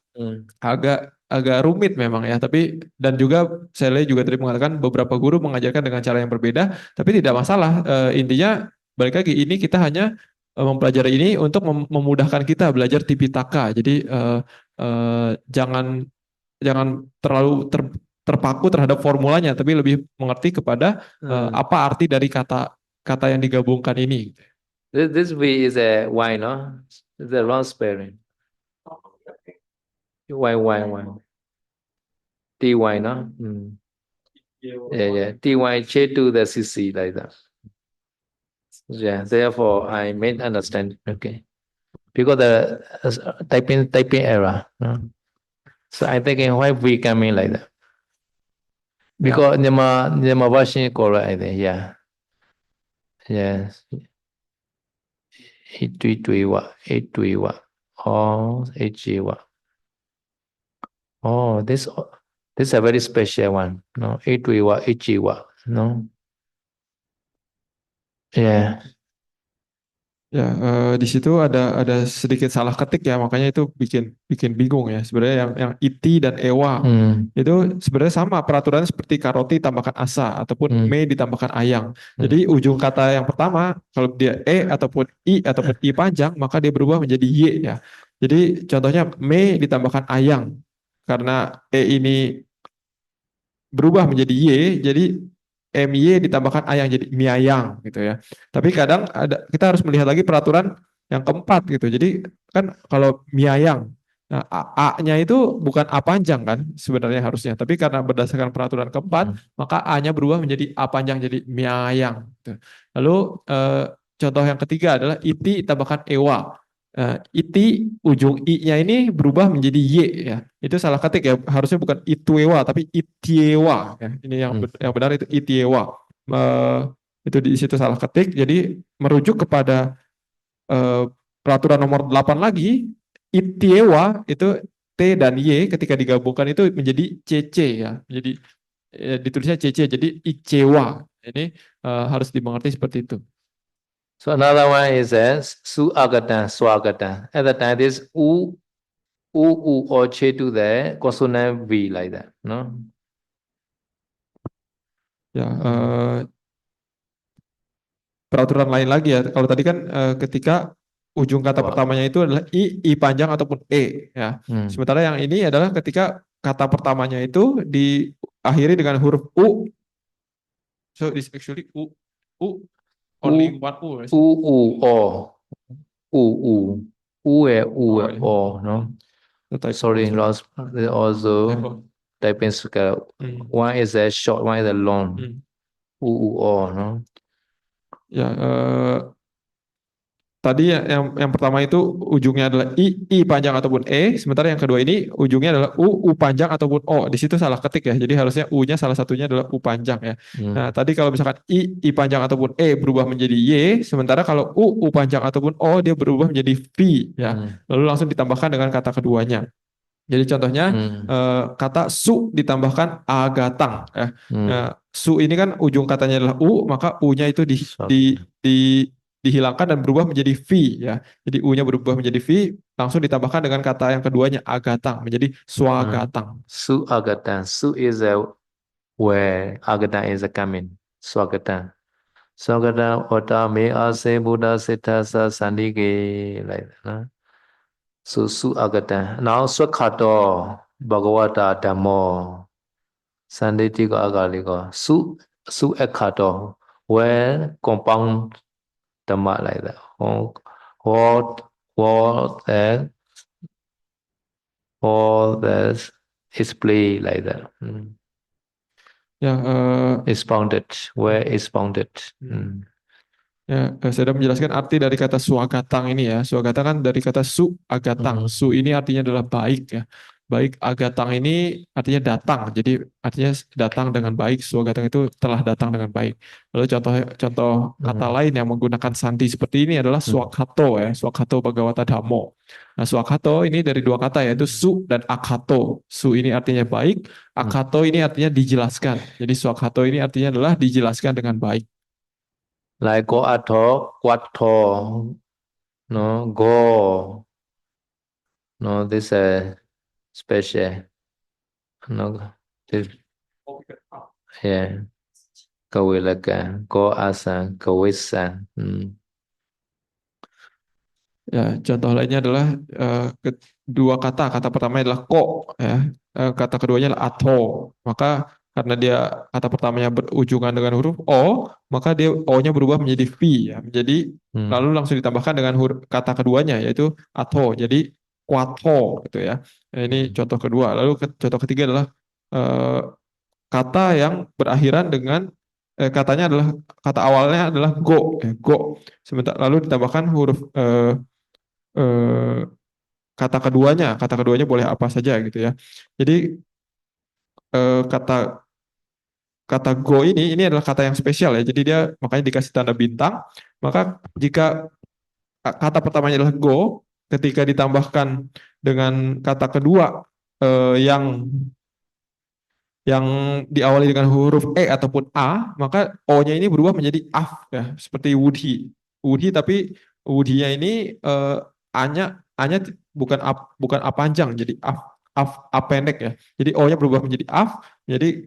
rumit memang ya, tapi dan juga saya juga tadi mengatakan beberapa guru mengajarkan dengan cara yang berbeda, tapi tidak masalah. Intinya balik lagi ini kita hanya mempelajari ini untuk memudahkan kita belajar Tipitaka. Jadi jangan terlalu terpaku terhadap formulanya, tapi lebih mengerti kepada apa arti dari kata yang digabungkan ini. This V is a Y, no? It's a wrong spelling. Y. TY, no? Yeah. TY change to the CC like that. Yeah, therefore I made understand. Okay. Because the typing error. No? So I'm thinking why V coming like that. Because Nyama version correct, I think. Yeah. Yes. Itwiwa, itwiwa. Oh, ichiwa. Oh, this is a very special one. No, itwiwa, ichiwa. No. Yeah. Ya, di situ ada sedikit salah ketik ya, makanya itu bikin bingung ya. Sebenarnya yang iti dan ewa itu sebenarnya sama peraturannya seperti karoti tambahkan asa ataupun me ditambahkan ayang. Jadi ujung kata yang pertama kalau dia ataupun i panjang maka dia berubah menjadi y ya. Jadi contohnya me ditambahkan ayang karena ini berubah menjadi y, jadi MY ditambahkan ayang jadi miayang gitu ya. Tapi kadang kita harus melihat lagi peraturan yang keempat gitu. Jadi kan kalau miayang, nah A-nya itu bukan A panjang kan sebenarnya harusnya. Tapi karena berdasarkan peraturan keempat, maka A-nya berubah menjadi A panjang jadi miayang. Gitu. Lalu contoh yang ketiga adalah iti tambahkan ewa. Iti ujung i-nya ini berubah menjadi y ya. Itu salah ketik ya. Harusnya bukan ituewa tapi itiewa ya. Ini yang benar itu itiewa. Itu di situ salah ketik. Jadi merujuk kepada peraturan nomor 8 lagi, itiewa itu T dan Y ketika digabungkan itu menjadi CC ya. Jadi ditulisnya CC jadi icewa. Ini harus dimengerti seperti itu. So another one is su agatan, swagatan. At the time, this u or che to the consonant V like that, no? Ya, peraturan lain lagi ya. Kalau tadi kan ketika ujung kata pertamanya itu adalah i panjang ataupun e ya. Sementara yang ini adalah ketika kata pertamanya itu diakhiri dengan huruf u. So this actually u only one u. No. Sorry, lost. Also typing skill. One is a short, one is a long. No. Ya, tadi yang pertama itu ujungnya adalah i panjang ataupun e, sementara yang kedua ini ujungnya adalah u panjang ataupun o. Di situ salah ketik ya. Jadi harusnya u-nya salah satunya adalah u panjang ya. Nah, tadi kalau misalkan i panjang ataupun e berubah menjadi y, sementara kalau u panjang ataupun o dia berubah menjadi v ya. Lalu langsung ditambahkan dengan kata keduanya. Jadi contohnya kata su ditambahkan agatang ya. Nah, su ini kan ujung katanya adalah u, maka u-nya itu dihilangkan dan berubah menjadi v ya. Jadi u-nya berubah menjadi v, langsung ditambahkan dengan kata yang keduanya agatang menjadi swagatang. Su agatang. Su is where agatang is coming. Swagatang. Swagatang otame ase buddha siddhasa sandike like that. No? So su agatang. Now swakhato bhagavata dhammo sanditiko agaliko. Su ekhato where compound dhamma like that. All that display like that. Ya, Expounded, where expounded. Ya, saya sudah menjelaskan arti dari kata swagatang ini ya. Swagatang kan dari kata su agatang. Su ini artinya adalah baik ya. Baik, agatang ini artinya datang. Jadi artinya datang dengan baik. Swagatang itu telah datang dengan baik. Lalu contoh kata lain yang menggunakan sandi seperti ini adalah swakhato ya. Swakhato bhagavata dhammo. Nah, swakhato ini dari dua kata yaitu su dan akhato. Su ini artinya baik, akhato ini artinya dijelaskan. Jadi swakhato ini artinya adalah dijelaskan dengan baik. Like go ato, quato, no, go, no, this special, no, this, yeah, kawilakan, go asan, kawisan. Ya, contoh lainnya adalah kedua kata pertamanya adalah ko, ya, kata keduanya adalah ato. Maka karena dia kata pertamanya berujungan dengan huruf o, maka dia o-nya berubah menjadi v, ya, menjadi lalu langsung ditambahkan dengan huruf kata keduanya yaitu ato, jadi quato, gitu ya. Nah, ini contoh kedua. Lalu contoh ketiga adalah kata yang berakhiran dengan katanya adalah kata awalnya adalah go, go. Sementara lalu ditambahkan huruf kata keduanya boleh apa saja gitu ya. Jadi kata go ini adalah kata yang spesial ya. Jadi dia makanya dikasih tanda bintang. Maka jika kata pertamanya adalah go, ketika ditambahkan dengan kata kedua yang diawali dengan huruf E ataupun A, maka O-nya ini berubah menjadi af ya, seperti Woody. Woody tapi Woody-nya ini A-nya bukan A panjang, jadi A pendek ya. Jadi O-nya berubah menjadi af, jadi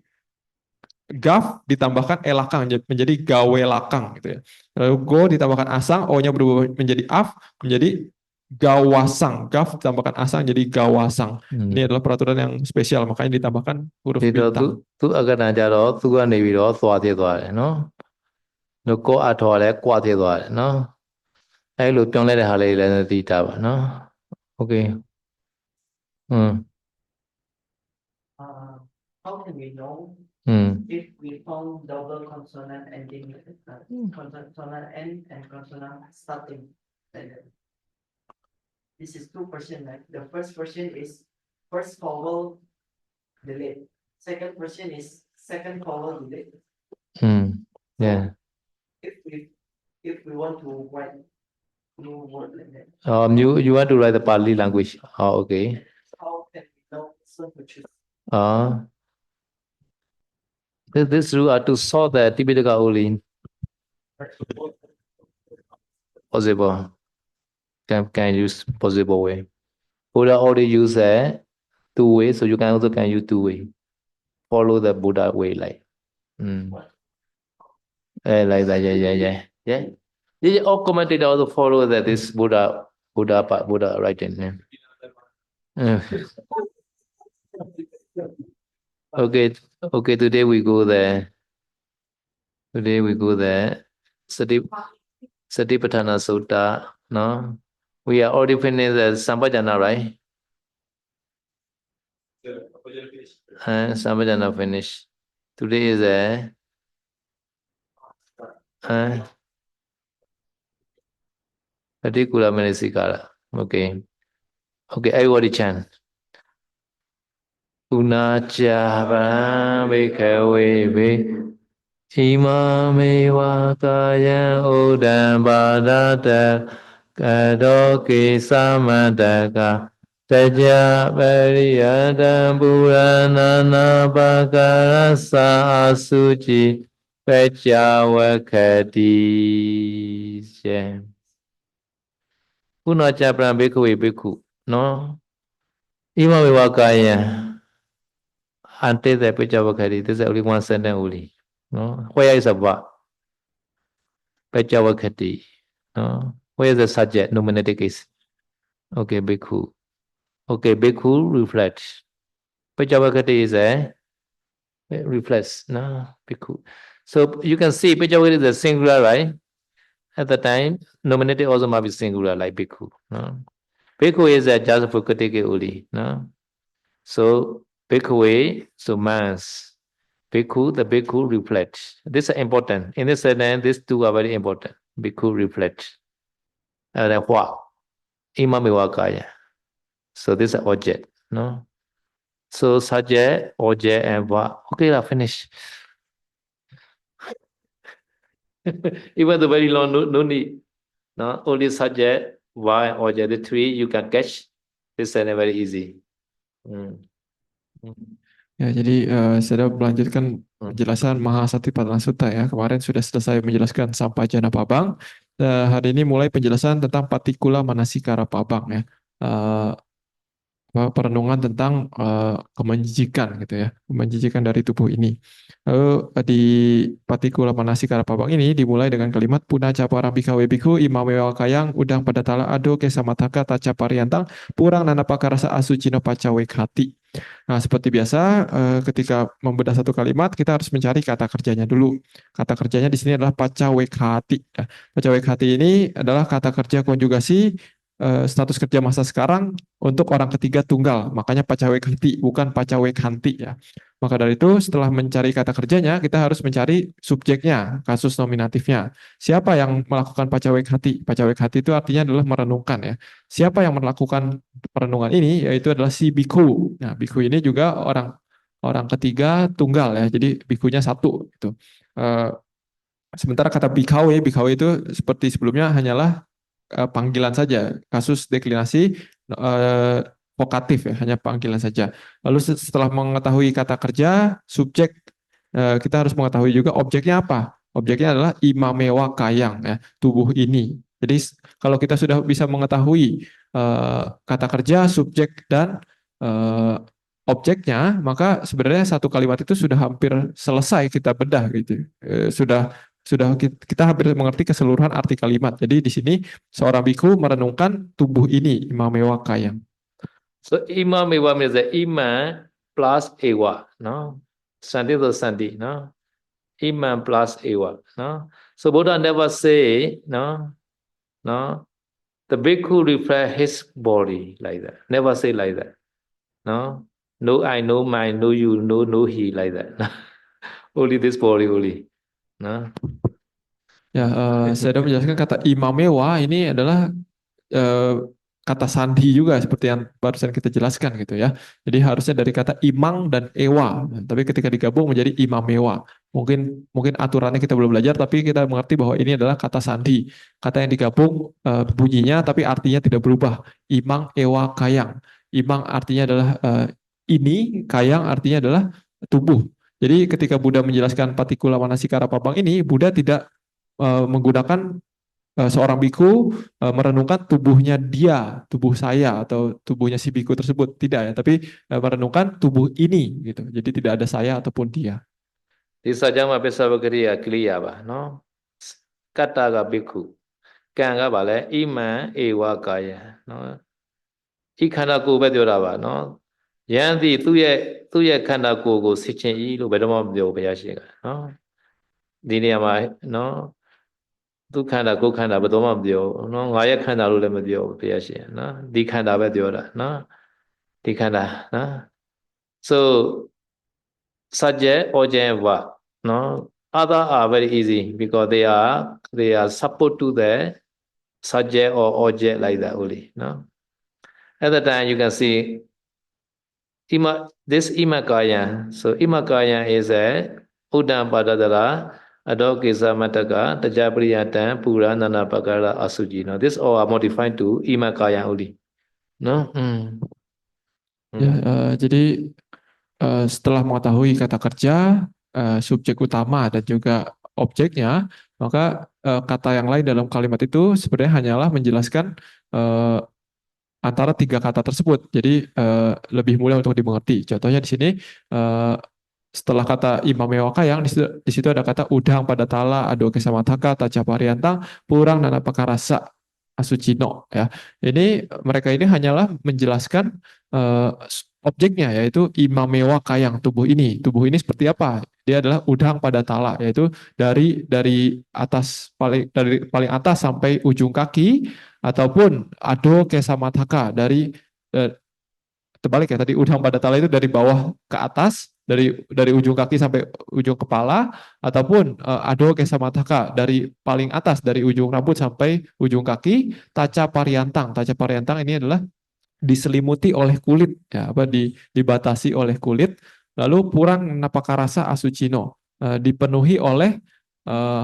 gaf ditambahkan elakang menjadi gawelakang gitu ya. Lalu go ditambahkan asang, O-nya berubah menjadi af menjadi gawasang. Gaf ditambahkan asang jadi gawasang. Ini adalah peraturan yang spesial, makanya ditambahkan huruf ဒီတော့ bintang. သူအကနာကြတော့သူကနေပြီးတော့သွားဖြစ်သွားတယ်နော်။တို့ကိုအထော်လည်းကွာဖြစ်သွားတယ်နော်။အဲလိုပြောင်းလဲတဲ့ဟာလေးလည်းသိတာပါနော်။ Okay. How can we know if we found double consonant ending with consonant end and consonant starting like that? This is two versions, right? The first version is first vowel delete. Second version is second vowel delete. Yeah. If we want to write new word like that, You want to write the Pali language. Oh, okay. how can we know which one to choose? This rule are to solve the Tipitaka only possible. Can use possible way. Buddha already use a two way, so you can also can use two way. Follow the Buddha way, like. Like that, yeah. All commentators also follow that this Buddha writing. Okay. Today we go there. Satipatthana Sutta. No, we are already finished the Sampajana, right? Sampajana finished. Today is a Patikula Manasikara. Okay, everybody chant. Unacha Bhikkhave Imame Wakaya Udam Badata Kadoki Samadaka Taja Pariyadam Puranana Bhakarasa Asuci Pechawakati. Unacha Bhikkhave Bhikkhu. No? Imame Wakaya Ante the Pechawakati. This is only one sentence only. No, where is a verb? Pechawakati. No, where is the subject? Nominative case. Okay, bhikkhu. Okay, bhikkhu reflects. Pechawakati is a reflects. No, bhikkhu. So you can see Pechawakati is a singular, right? At the time, nominative also must be singular, like bhikkhu. No, bhikkhu is a just for kateke only. No, so bhikkhu, so mass. Bhikkhu, the bhikkhu reflects. This is important. In this sentence, these two are very important. Bhikkhu reflects. And then what? Imamewakaya. So this is object. No? So subject, object, and what? Okay, finish. Even the very long, no need. No? Only subject, why, object, the three you can catch. This is very easy. Ya, jadi saya melanjutkan penjelasan Mahasatipatthana Sutta ya. Kemarin sudah selesai menjelaskan Sampajana Pabang. Hari ini mulai penjelasan tentang Patikula Manasikara Pabang ya. Perenungan tentang kemenjijikan gitu ya, kemenjijikan dari tubuh ini. Lalu di Patikula Manasikara Pabang ini dimulai dengan kalimat Punaca Parambikawe Bhikkhu Imame Wakayang Udang Padatala Ado Kesamataka Taca Pariyantang Purang Nanapakarasa Asucino Pacawe Khati. Nah, seperti biasa ketika membedah satu kalimat kita harus mencari kata kerjanya dulu. Kata kerjanya di sini adalah pacawe khati. Pacawe khati ini adalah kata kerja konjugasi status kerja masa sekarang untuk orang ketiga tunggal. Makanya pacawe khati bukan pacawe khanti ya. Maka dari itu setelah mencari kata kerjanya kita harus mencari subjeknya, kasus nominatifnya. Siapa yang melakukan pacawe khati? Pacawe khati itu artinya adalah merenungkan ya. Siapa yang melakukan perenungan ini? Yaitu adalah si bhikkhu. Nah, bhikkhu ini juga orang ketiga tunggal ya. Jadi bhikkhunya satu gitu. Sementara kata bhikkhave itu seperti sebelumnya hanyalah panggilan saja, kasus deklinasi vokatif ya, hanya panggilan saja. Lalu setelah mengetahui kata kerja, subjek, kita harus mengetahui juga objeknya apa. Objeknya adalah imamewa kayang ya, tubuh ini. Jadi kalau kita sudah bisa mengetahui kata kerja, subjek dan objeknya, maka sebenarnya satu kalimat itu sudah hampir selesai kita bedah gitu. Sudah kita hampir mengerti keseluruhan arti kalimat. Jadi di sini seorang biku merenungkan tubuh ini, imamewa kayang. So imamewa means the iman plus ewa, no? Santi to santi, no? Iman plus ewa, no? So Buddha never say, no? The bhikkhu reflect his body like that. Never say like that, no? No I, no mind, no you, no he like that. Only this body only, no? Ya, saya sudah menjelaskan kata imamewa ini adalah kata sandi juga seperti yang barusan kita jelaskan gitu ya. Jadi harusnya dari kata imang dan ewa, tapi ketika digabung menjadi imamewa. Mungkin aturannya kita belum belajar, tapi kita mengerti bahwa ini adalah kata sandi. Kata yang digabung bunyinya tapi artinya tidak berubah. Imang, ewa, kayang. Imang artinya adalah ini, kayang artinya adalah tubuh. Jadi ketika Buddha menjelaskan patikula manasikara papang ini, Buddha tidak menggunakan seorang biku merenungkan tubuhnya dia, tubuh saya atau tubuhnya si biku tersebut, tidak ya, tapi merenungkan tubuh ini gitu. Jadi tidak ada saya ataupun dia. Di sajama pesavakariya kliya ba, no? Kata ga biku, kan ga ba le iman ewa kaya, no? I khanda ko be pyo ta ba, no? Yan thi tu ye khanda ko sit chin yi lo be do ma pyo Bhaya Shin ga, no? Di ne ma, no? Tu khanda ko khanda be do ma pyo, no? Nga ye khanda lo le ma pyo Bhaya Shin, no? Di khanda be pyo ta, no? Di khanda, no? So subject, object, verb, no? Other are very easy because they are support to the subject or object like that only, no? At the time you can see this imakaya. So imakaya is a Uddam Padadara, Adokisa Mataka, Tajapriyatan, Pura, Nana Pakara, Asuji. No, this all are modified to imakaya only. No? Ya, jadi setelah mengetahui kata kerja, subjek utama dan juga objeknya, maka kata yang lain dalam kalimat itu sebenarnya hanyalah menjelaskan antara tiga kata tersebut. Jadi lebih mudah untuk dimengerti. Contohnya di sini setelah kata imamewa kayang, di situ ada kata udang pada tala, adoke samataka, tacapariantang, purang nana pakarasa, asucino ya. Ini mereka ini hanyalah menjelaskan objeknya, yaitu imamewa kayang, tubuh ini. Tubuh ini seperti apa? Dia adalah udang pada tala, yaitu dari atas dari paling atas sampai ujung kaki, ataupun ado kesamataka dari terbalik ya, tadi udang pada tala itu dari bawah ke atas, dari ujung kaki sampai ujung kepala, ataupun ado kesamataka dari paling atas, dari ujung rambut sampai ujung kaki. Taca pariantang ini adalah diselimuti oleh kulit ya, dibatasi oleh kulit. Lalu purang napakarasa asucino, dipenuhi oleh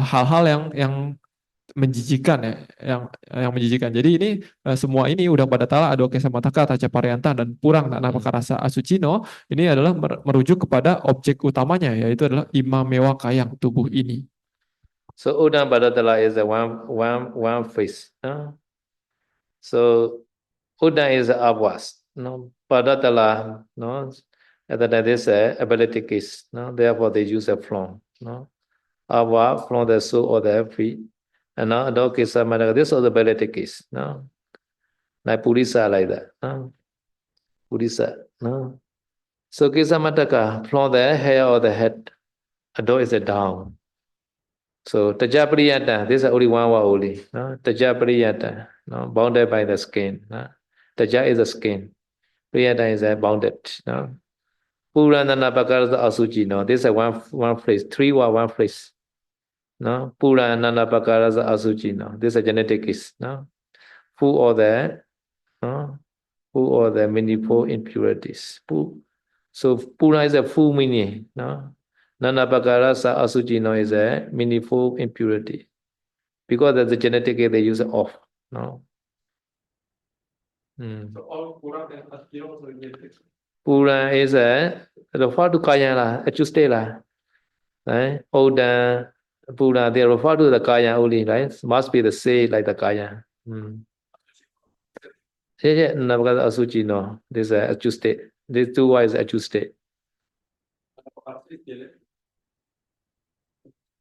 hal-hal yang menjijikan ya, yang menjijikan. Jadi ini semua ini udah pada tala, adoke samataka, taca parianta, dan purang napakarasa asucino ini adalah merujuk kepada objek utamanya, yaitu adalah imamewa kayang, tubuh ini. So udang pada tala is a one face. So udang is upwards. No, pada tala, no. That is a ability case. No, therefore they use a from. No, upward from the sole or the feet. And now adoke samataka, this is the ability case. No, like Purisa like that. No, Purisa. No. So kisamataka from the hair or the head. Ado is a down. So tajapriyata, this is only one word only. No, tajapriyata, no, bounded by the skin. No, taja is the skin. Priyata is bounded. No, Puranana Pakarasa Asuchi. No, this is one phrase. 3 word, one phrase. No, Puranana Pakarasa Asuchi. No, this is a genetic case. No, full of the manifold impurities. So Pura is a full meaning. No. Nanapakarasa asuci, no, is a manifold impurity. Because of the genetic they use off. no. So all Purang and Asujino also related. Pura is refer to kaya lah, adjusted lah. Right? Oda, Pura, they refer to the kaya only, right? Must be the same like the kaya. Yeah, Navagata Asuchi, no. This is adjusted. These two is adjusted.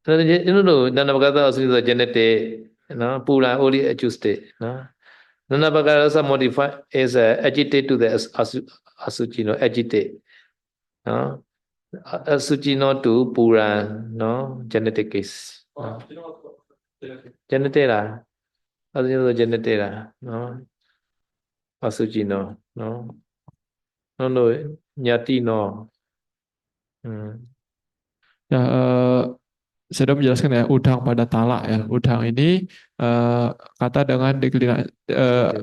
No, Navagata Asuchi is genetic. No, Pura only adjusted. No. Navagata modified is agitated to the Asuchi, no, agitate. No. Asuchi no to Pura, no, genetic case. No. Genetic lah. Asuchi genetic lah. No. Asuchi no. No. No, nyati no. Ya, saya sudah menjelaskan ya, udang pada talak ya. Udang ini kata dengan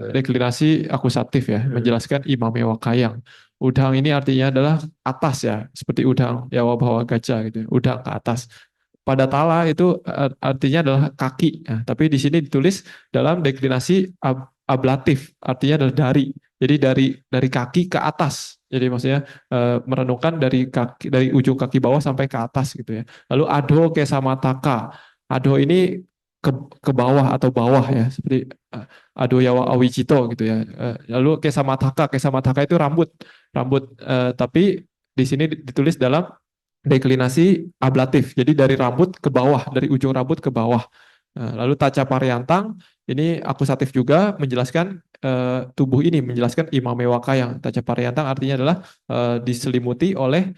deklinasi akusatif ya, menjelaskan imame wakayang. Udang ini artinya adalah atas ya, seperti udang Jawa bawa gajah gitu, udang ke atas. Pada tala itu artinya adalah kaki, ya, tapi di sini ditulis dalam deklinasi ablatif, artinya adalah dari. Jadi dari kaki ke atas. Jadi maksudnya merenungkan dari kaki, dari ujung kaki bawah sampai ke atas gitu ya. Lalu ado kesamataka. Ado ini ke bawah atau bawah ya, seperti ado yawa awicito gitu ya. Lalu kesamataka itu rambut. Tapi di sini ditulis dalam deklinasi ablatif. Jadi dari rambut ke bawah, dari ujung rambut ke bawah. Lalu taca pariantang ini akusatif juga menjelaskan tubuh ini, menjelaskan imame wakayang. Taca pariantang artinya adalah diselimuti oleh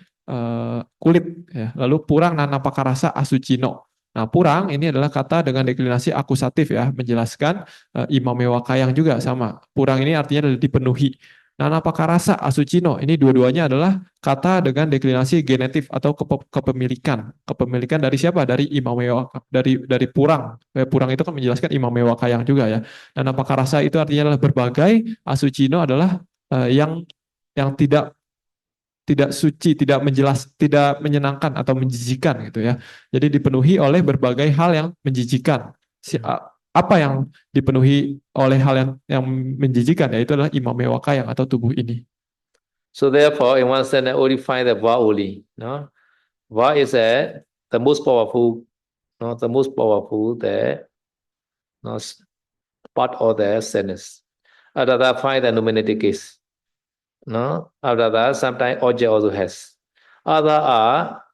kulit. Ya. Lalu purang nanapakarasa asucino. Nah, purang ini adalah kata dengan deklinasi akusatif ya, menjelaskan imame wakayang juga sama. Purang ini artinya adalah dipenuhi. Nanapakarasa asucino ini dua-duanya adalah kata dengan deklinasi genetif atau kepemilikan. Kepemilikan dari siapa? Dari imame dari purang. Purang itu kan menjelaskan imame wakayang juga ya. Nanapakarasa itu artinya adalah berbagai, asucino adalah yang tidak suci, tidak menyenangkan atau menjijikan gitu ya. Jadi dipenuhi oleh berbagai hal yang menjijikan. Apa yang dipenuhi oleh hal yang menjijikan, yaitu adalah imame wakayang atau tubuh ini. So therefore, in one sentence, only find the va only. No, va is the most powerful. No, the most powerful the no, part of the sentence. After that, find the nominative case. No, after that, sometimes object also has. Other are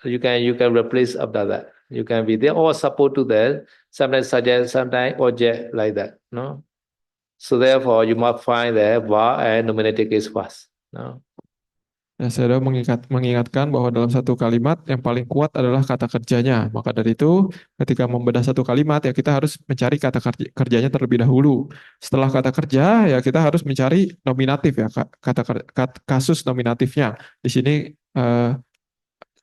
you can replace after that. You can be there or support to that. Sometimes suggest, sometimes object like that. No, so therefore you must find the va and nominative case first. No. Ya, saya mengingatkan bahwa dalam satu kalimat yang paling kuat adalah kata kerjanya. Maka dari itu, ketika membedah satu kalimat ya kita harus mencari kata kerjanya terlebih dahulu. Setelah kata kerja ya kita harus mencari nominatif ya, kasus nominatifnya. Di sini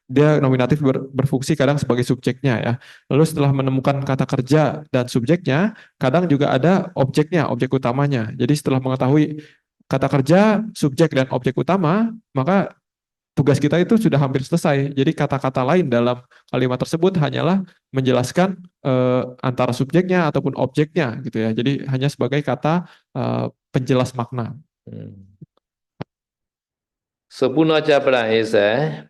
dia nominatif berfungsi kadang sebagai subjeknya ya. Lalu setelah menemukan kata kerja dan subjeknya, kadang juga ada objeknya, objek utamanya. Jadi setelah mengetahui kata kerja, subjek, dan objek utama, maka tugas kita itu sudah hampir selesai. Jadi kata-kata lain dalam kalimat tersebut hanyalah menjelaskan antara subjeknya ataupun objeknya gitu ya. Jadi hanya sebagai kata penjelas makna. So puna cha apara is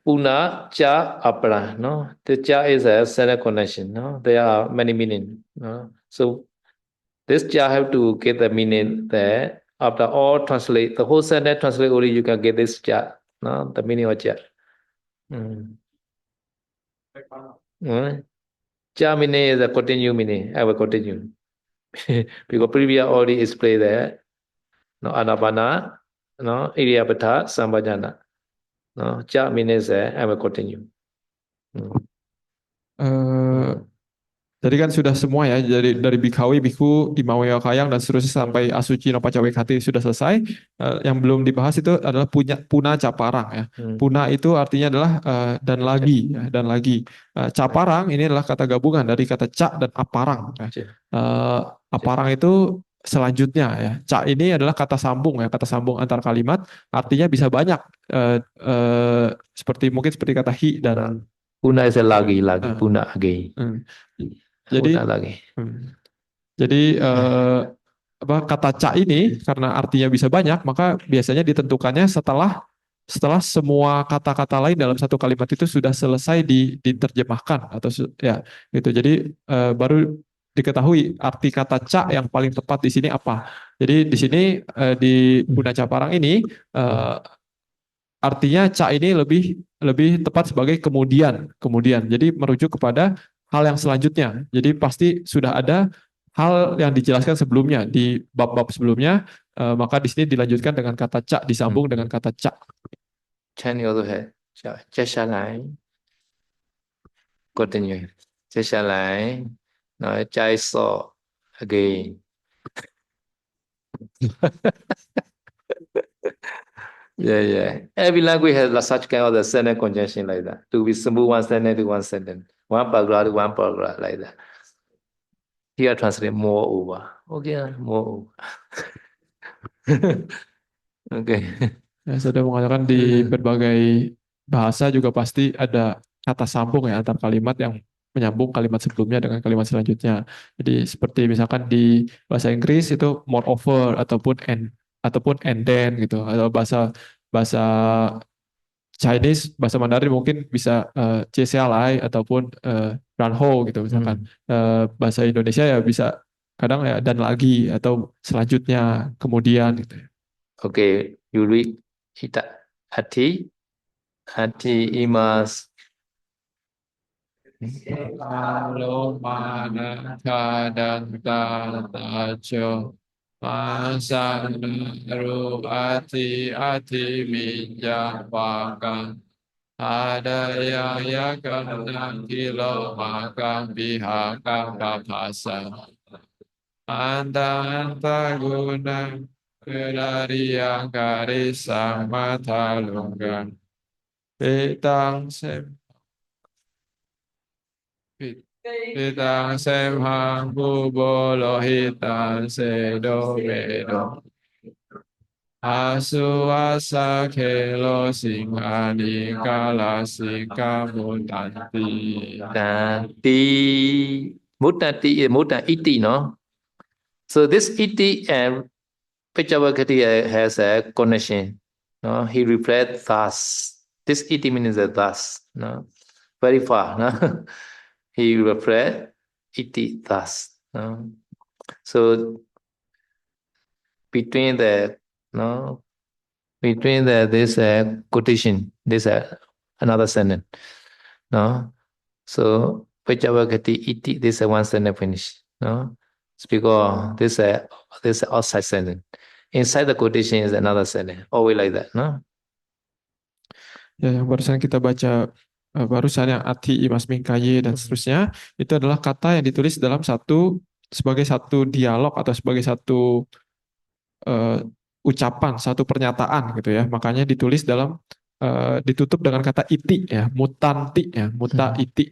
puna cha apara, no? The cha is a self connection, no? There are many meaning, no? So this cha have to get the meaning there. After all translate, the whole sentence translate only you can get this cha, no? The meaning of cha. Cha meaning is a continue meaning. I will continue. Because previous already explained there. No, anapana, no, iryapatha, sambhajana. No, cha means I will continue. Jadi kan sudah semua ya, dari bikawi, biku, imame wakayang dan seterusnya sampai asuci no pacawekati sudah selesai. Yang belum dibahas itu adalah puna caparang ya. Puna itu artinya adalah dan lagi ya, dan lagi. Caparang ini adalah kata gabungan dari kata ca dan aparang. Ya. Aparang itu selanjutnya ya. Ca ini adalah kata sambung ya, kata sambung antar kalimat. Artinya bisa banyak seperti kata hi dan puna is lagi puna again. Jadi kata ca ini karena artinya bisa banyak, maka biasanya ditentukannya setelah semua kata-kata lain dalam satu kalimat itu sudah selesai diterjemahkan atau ya gitu. Jadi baru diketahui arti kata ca yang paling tepat di sini apa. Jadi di sini di Guna Caparang ini eh, artinya ca ini lebih lebih tepat sebagai kemudian. Jadi merujuk kepada hal yang selanjutnya. Jadi pasti sudah ada hal yang dijelaskan sebelumnya di bab-bab sebelumnya, maka di sini dilanjutkan dengan kata ca, disambung dengan kata ca. 前牛都是接下来 continue 接下来然后加一首 again yeah every language has such kind of the sentence conjunction like that to be smooth one sentence to one sentence one paragraph to one paragraph like that here translate more over okay more over okay Ya, sudah mengatakan di berbagai bahasa juga pasti ada kata sambung ya antar kalimat yang menyambung kalimat sebelumnya dengan kalimat selanjutnya. Jadi seperti misalkan di bahasa Inggris itu moreover ataupun and then gitu. Atau bahasa bahasa Chinese, bahasa Mandarin mungkin bisa CCLI ataupun ranho gitu misalkan. Bahasa Indonesia ya bisa kadang ya dan lagi atau selanjutnya, kemudian gitu ya. okay you read hita hati imas Kalau mana kadang tajo masa naru ati minjam pakan ada yang yakan kilo makan pihak bahasa anta guna kelari yang garis sama talunggan petang sem Hitang sem hang bolo hitang se do me do. Asu asa kelo singani kala singka mutanti. Mutanti is mutan iti no so this iti and Pechavakati has a connection no he replied thus this iti means thus no very far no he replied iti thus no so between the no between the this quotation this another sentence no so Pechavakati iti this one sentence finish no it's because this outside sentence inside the quotation is another sentence always like that no Ya, yang barusan kita baca barusan yang ati imas mingkaye dan seterusnya itu adalah kata yang ditulis dalam sebagai satu dialog atau sebagai satu ucapan, satu pernyataan gitu ya. Makanya ditutup dengan kata iti ya, mutanti ya, muta iti.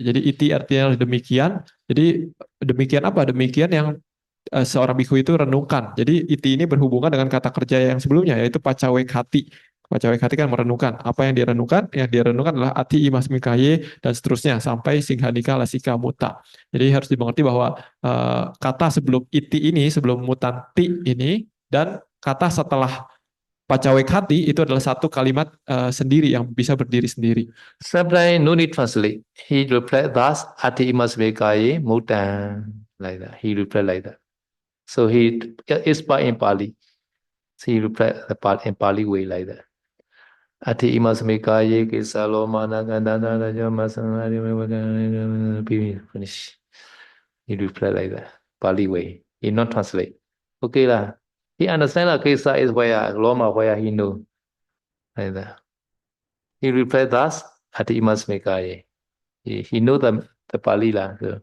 Jadi iti artinya demikian. Jadi demikian apa? Demikian yang seorang biku itu renungkan. Jadi iti ini berhubungan dengan kata kerja yang sebelumnya yaitu pacawek hati. Pacawek hati kan merenungkan. Apa yang direnungkan? Yang direnungkan adalah ati imas mikaye dan seterusnya sampai singhanika lasika muta. Jadi harus dimengerti bahwa kata sebelum iti ini, sebelum mutanti ini dan kata setelah pacawek hati itu adalah satu kalimat sendiri yang bisa berdiri sendiri. Sometimes no need translate. He replied thus, ati imas mekaye mutan like that. He replied like that. So he is by in Pali. So he replied in Pali way like that. Ati imas mekaye kisalo managandana rajamasangari finish. He replied like that. Pali way. He not translate. Okay lah. He understand that Kesa is where Loma where he know. Like that. He replied thus, Ati imas mekaye. He know the Pali lah. So.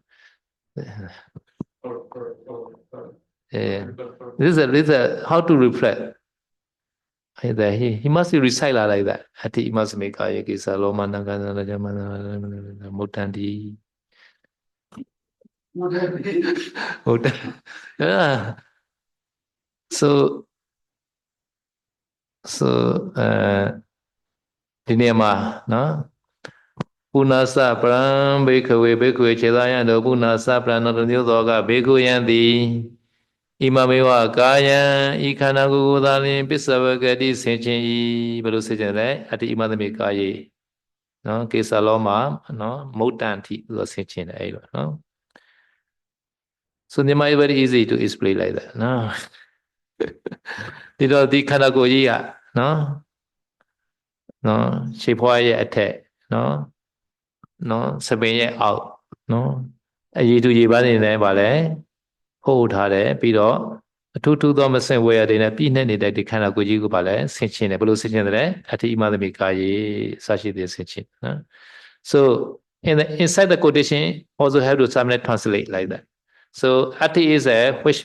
This is how to reply. He must recite like that. Ati imas mekaye Kesa Loma Nagana Rajamana Mutandi. Yeah. So diနေရာမှာနော်ပုဏ္ဏစပရံဘေခဝေဘေခဝေခြေသာယံတို့ပုဏ္ဏစပရံတော်မျိုးသောကဘေခုယံသည် Imamewa kaya ikana gugudalin pisavagati senchi baru sejane ati imadami kaya no kesaloma no mutanti lo senchi no. So Nima is very easy to explain like that no. Di khana ko ji ya no no ခြေဖွားရဲ့အထက်နော်နော်စပင်ရဲ့အောက်နော်အရည်သူရည်ပန်းနေတယ်ဗာလဲဟုတ်ထားတယ်ပြီးတော့အထူးထူးသောမဆင်ဝဲရတဲ့နဲ့ပြည့်နှက်နေတဲ့ဒီခန္ဓာကိုယ်ကြီးကိုဗာလဲဆင်ခြင်တယ်ဘယ်လိုဆင်ခြင်တယ်အတ္တိမသမီကာယေစရှိတဲ့ဆင်ခြင်နော် so inside the quotation also have to somewhat translate like that so ati is a which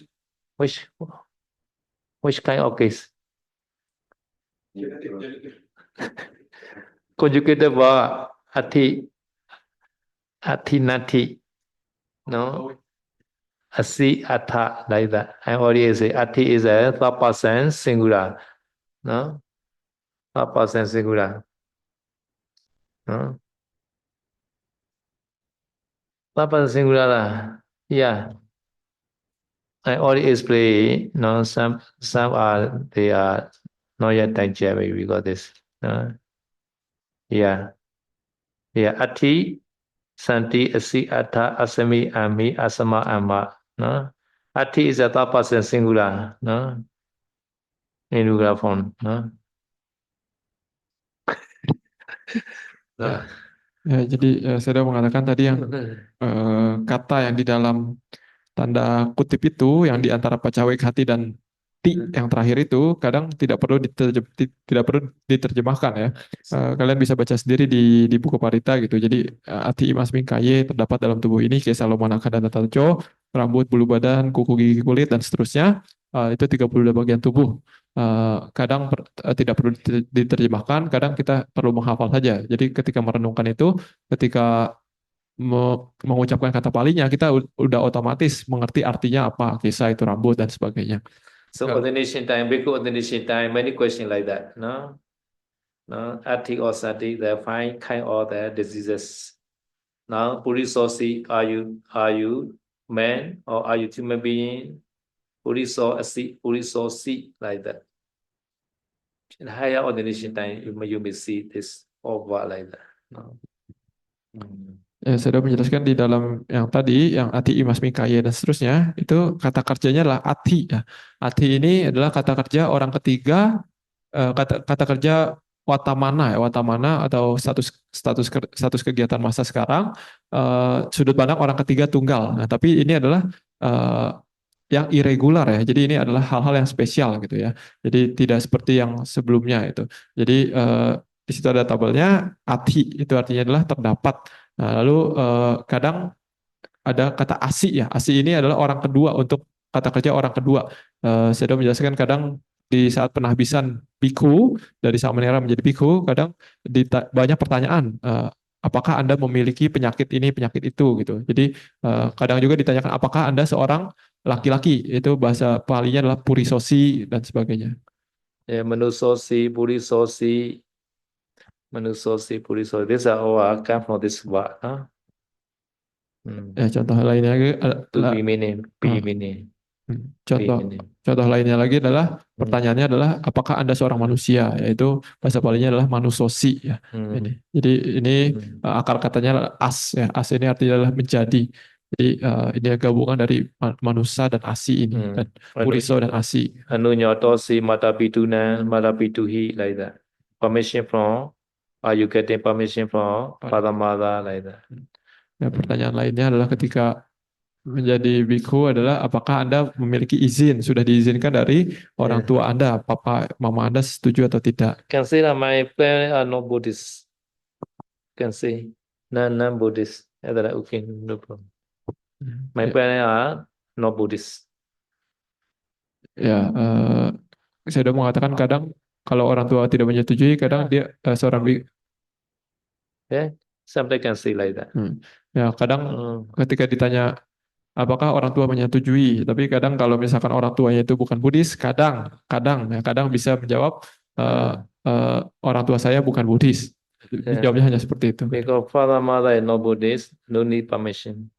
kind of case conjugated verb athi no asi atha like that I already say athi is a third person singular no third person singular no third person singular lah yeah I already explained no some are they are not yet digest maybe we got this no yeah athi santi asi atha asami ami asama amma no athi is a third person singular no in singular form no Ya, jadi saya sudah mengatakan tadi yang kata yang di dalam tanda kutip itu yang di antara pacawek hati dan ti yang terakhir itu kadang tidak perlu diterjemahkan ya. Kalian bisa baca sendiri di buku Parita gitu. Jadi ati imas mingkaye terdapat dalam tubuh ini kesalomanaka dan tatanco, rambut, bulu badan, kuku, gigi, kulit dan seterusnya. Itu 32 bagian tubuh. Kadang tidak perlu diterjemahkan, kadang kita perlu menghafal saja. Jadi ketika merenungkan itu, ketika mengucapkan kata palinya, kita udah otomatis mengerti artinya apa, kisah itu rambut dan sebagainya. So ordination time, bhikkhu ordination time, many questions like that, no? No, ati or sati, there are 5 kind of the diseases. Now, Purisosi, are you man or are you human being? Purisosi, like that. In higher ordination time, you may see this over like that. No? Ya, saya sudah menjelaskan di dalam yang tadi, yang ati imas mingkaya dan seterusnya, itu kata kerjanya adalah ati. Ya. Ati ini adalah kata kerja orang ketiga, kata kerja watamana, ya, watamana atau status kegiatan masa sekarang, sudut pandang orang ketiga tunggal. Nah, tapi ini adalah yang irregular ya. Jadi ini adalah hal-hal yang spesial gitu ya. Jadi tidak seperti yang sebelumnya itu. Jadi di situ ada tabelnya ati itu artinya adalah terdapat. Nah, lalu kadang ada kata asi ya. Asi ini adalah orang kedua untuk kata kerja orang kedua. Saya sudah menjelaskan kadang di saat penahbisan biku dari samanera menjadi biku, kadang banyak pertanyaan. Apakah Anda memiliki penyakit ini, penyakit itu gitu. Jadi kadang juga ditanyakan apakah Anda seorang laki-laki, itu bahasa palinya adalah purisosi dan sebagainya. Yeah, manusosi, purisosi, these are all come from this word, huh? Ya, contoh lainnya lagi To be meaning. Contoh lainnya lagi adalah pertanyaannya adalah apakah Anda seorang manusia, yaitu bahasa palinya adalah manusosi ya. Jadi ini akar katanya as ya. As ini artinya adalah menjadi. Jadi ini gabungan dari manusia dan asi ini dan puriso dan asi. Anu nyotosi matapituna matapituhi like that. Permission from are you getting permission from father mother like that. Ya, pertanyaan lainnya adalah ketika menjadi bhikkhu adalah apakah Anda memiliki izin, sudah diizinkan dari orang tua Anda, papa, mama Anda setuju atau tidak? Can say that my parents are not Buddhist. Can say non-Buddhist. Okay, no problem. My parents are not Buddhist. Ya, saya sudah mengatakan kadang kalau orang tua tidak menyetujui, kadang dia seorang bhikkhu. Yeah, sometimes can say like that. Ya, kadang ketika ditanya apakah orang tua menyetujui, tapi kadang kalau misalkan orang tuanya itu bukan Buddhis, kadang bisa menjawab orang tua saya bukan Buddhis. Jawabnya hanya seperti itu. Because father mother is not Buddhist, no need permission.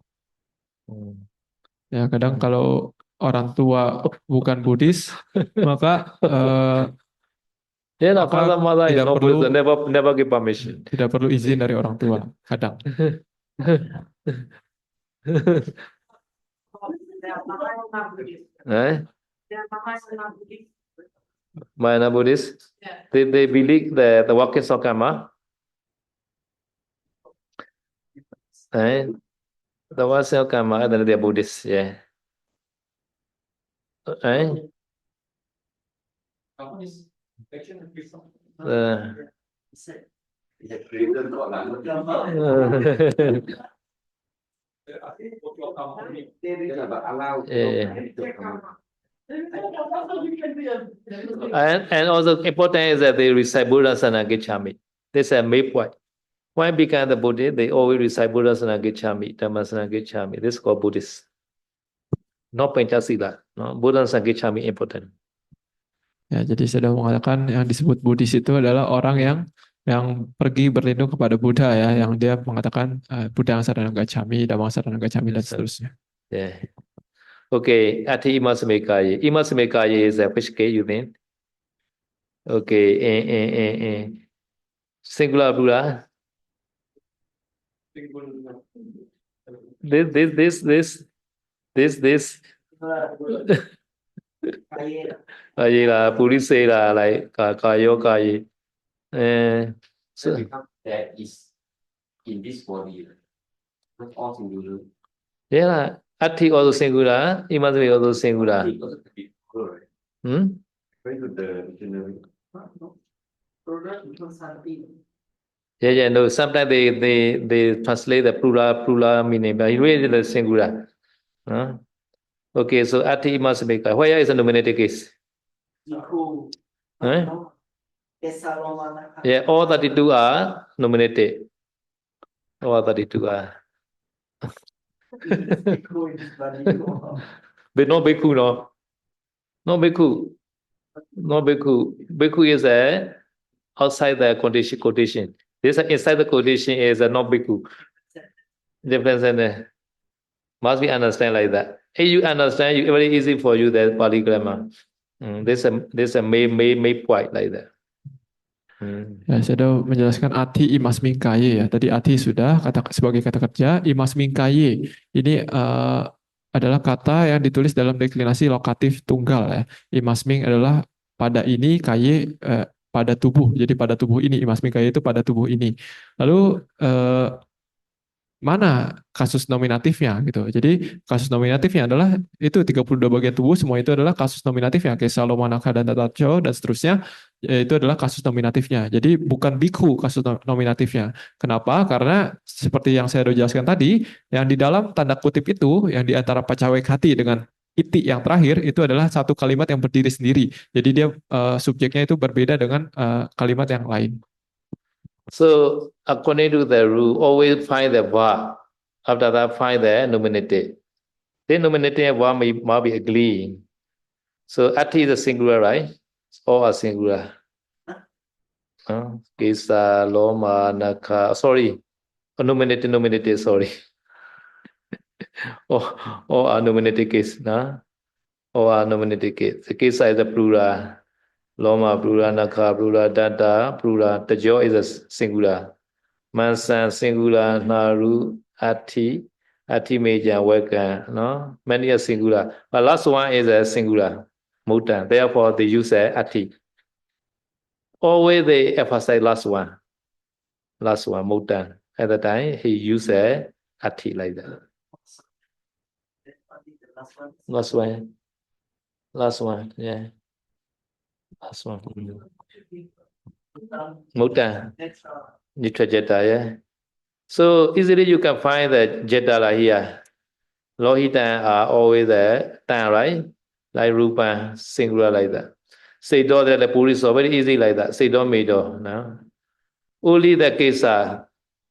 Ya, kadang kalau orang tua bukan Buddhis, maka Yeah, no, maka father, mother is tidak no perlu Buddhist, never give permission. tidak perlu izin dari orang tua kadang. Eh? Mana Buddhist? They believe the walking of karma. Eh? The walking of karma, and then they are Buddhist. Yeah. Eh? It's created God lah. But allow And also important is that they recite Buddha Sana Gacchami. This is a main point. When become the Buddhist, they always recite Buddha Sana Gacchami, Dhamma Sana Gacchami. This is called Buddhist. Not Pancasila. No, Buddha Sana Gacchami important. Ya, jadi saya sudah mengatakan yang disebut Buddhis itu adalah orang yang pergi berlindung kepada Buddha ya, yang dia mengatakan Buddha Saranam Gacchami, Dhammam Saranam Gacchami dan seterusnya. Yeah. Okay, Ati Imasamekaye. Imasamekaye is a which case you think? Okay, singular Buddha. This. Ayela, Purisela, like Kayokaye. so that is in this body. Not all singular. Yeah, Ati also singular, Imasame also singular. It also could be plural, right? According to the dictionary. Yeah, no. Sometimes they translate the plural meaning, but really the singular. Okay, so Ati Imasameka. Where is the nominative case? Yeah, all 32 are nominated. All 32 are. But no bhikkhu, no. No bhikkhu. No bhikkhu. Bhikkhu is outside the quotation. This inside the quotation is a not bhikkhu. Difference in must be understand like that. If you understand, it's very easy for you that Pali grammar. This a main point like that. Ya, saya sudah menjelaskan ati imas mingkaye ya. Tadi ati sudah sebagai kata kerja, imas mingkaye ini adalah kata yang ditulis dalam deklinasi lokatif tunggal ya. Imas ming adalah pada ini, kaye pada tubuh. Jadi pada tubuh ini, imas mingkaye itu pada tubuh ini. Lalu mana kasus nominatifnya gitu. Jadi kasus nominatifnya adalah itu 32 bagian tubuh, semua itu adalah kasus nominatifnya. Kayak Salomanaka dan Tatacho dan seterusnya, itu adalah kasus nominatifnya. Jadi bukan bhikkhu kasus nominatifnya. Kenapa? Karena seperti yang saya sudah jelaskan tadi, yang di dalam tanda kutip itu, yang di antara pacawek hati dengan iti yang terakhir, itu adalah satu kalimat yang berdiri sendiri. Jadi dia subjeknya itu berbeda dengan kalimat yang lain. So, according to the rule, always find the verb. After that, find the nominative. The nominative verb must be agreeing. So, ati is a singular, right? All are singular. Kisa, loma, naka. Sorry. Nominative, sorry. All are nominative case. All are nominative case. The kisa is a plural. Loma, plural, naka, plural, data, plural. Tajo is a singular. Mansan, singular, naru, ati major, welcome, no? Many are singular. But last one is a singular, mutan. Therefore, they use ati. Always they emphasize last one, mutan. At the time, he used ati like that. Last one, yeah. Last one. Mutan. Nitra Jeta, yeah. So easily you can find the Jetala here. Lohita are always there, tan, right? Like Rupa, singular like that. Sedo the Puri, so very easy like that. Sedo Medo, no? Only the case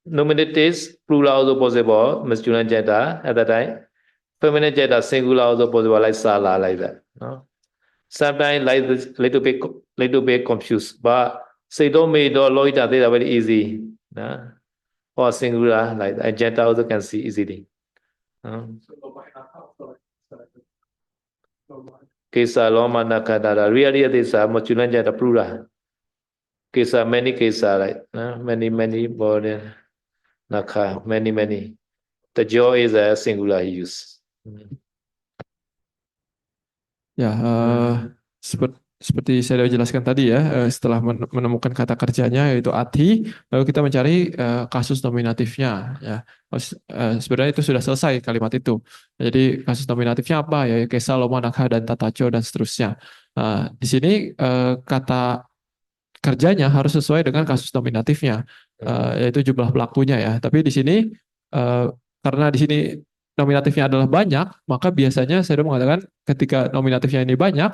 nominatives, plural also possible, masculine Jeta at that time. Feminine Jeta, singular also possible, like Sala, like that. No? Sometimes like this, little bit confused, but Sedo Medo, Lohita, they are very easy. No? Or singular, like that. Jeta also can see easily. Kesa loma nakadara. Really desa mochulan jada plural. Kesa many kesa like many body naka many. The jaw is a singular use. Ya, seperti saya sudah jelaskan tadi ya, setelah menemukan kata kerjanya yaitu ati, lalu kita mencari kasus nominatifnya. Ya, sebenarnya itu sudah selesai kalimat itu. Jadi kasus nominatifnya apa ya? Kesa, loma, nakha, dan tataco dan seterusnya. Di sini kata kerjanya harus sesuai dengan kasus nominatifnya, yaitu jumlah pelakunya ya. Tapi di sini karena di sini nominatifnya adalah banyak, maka biasanya saya mengatakan ketika nominatifnya ini banyak,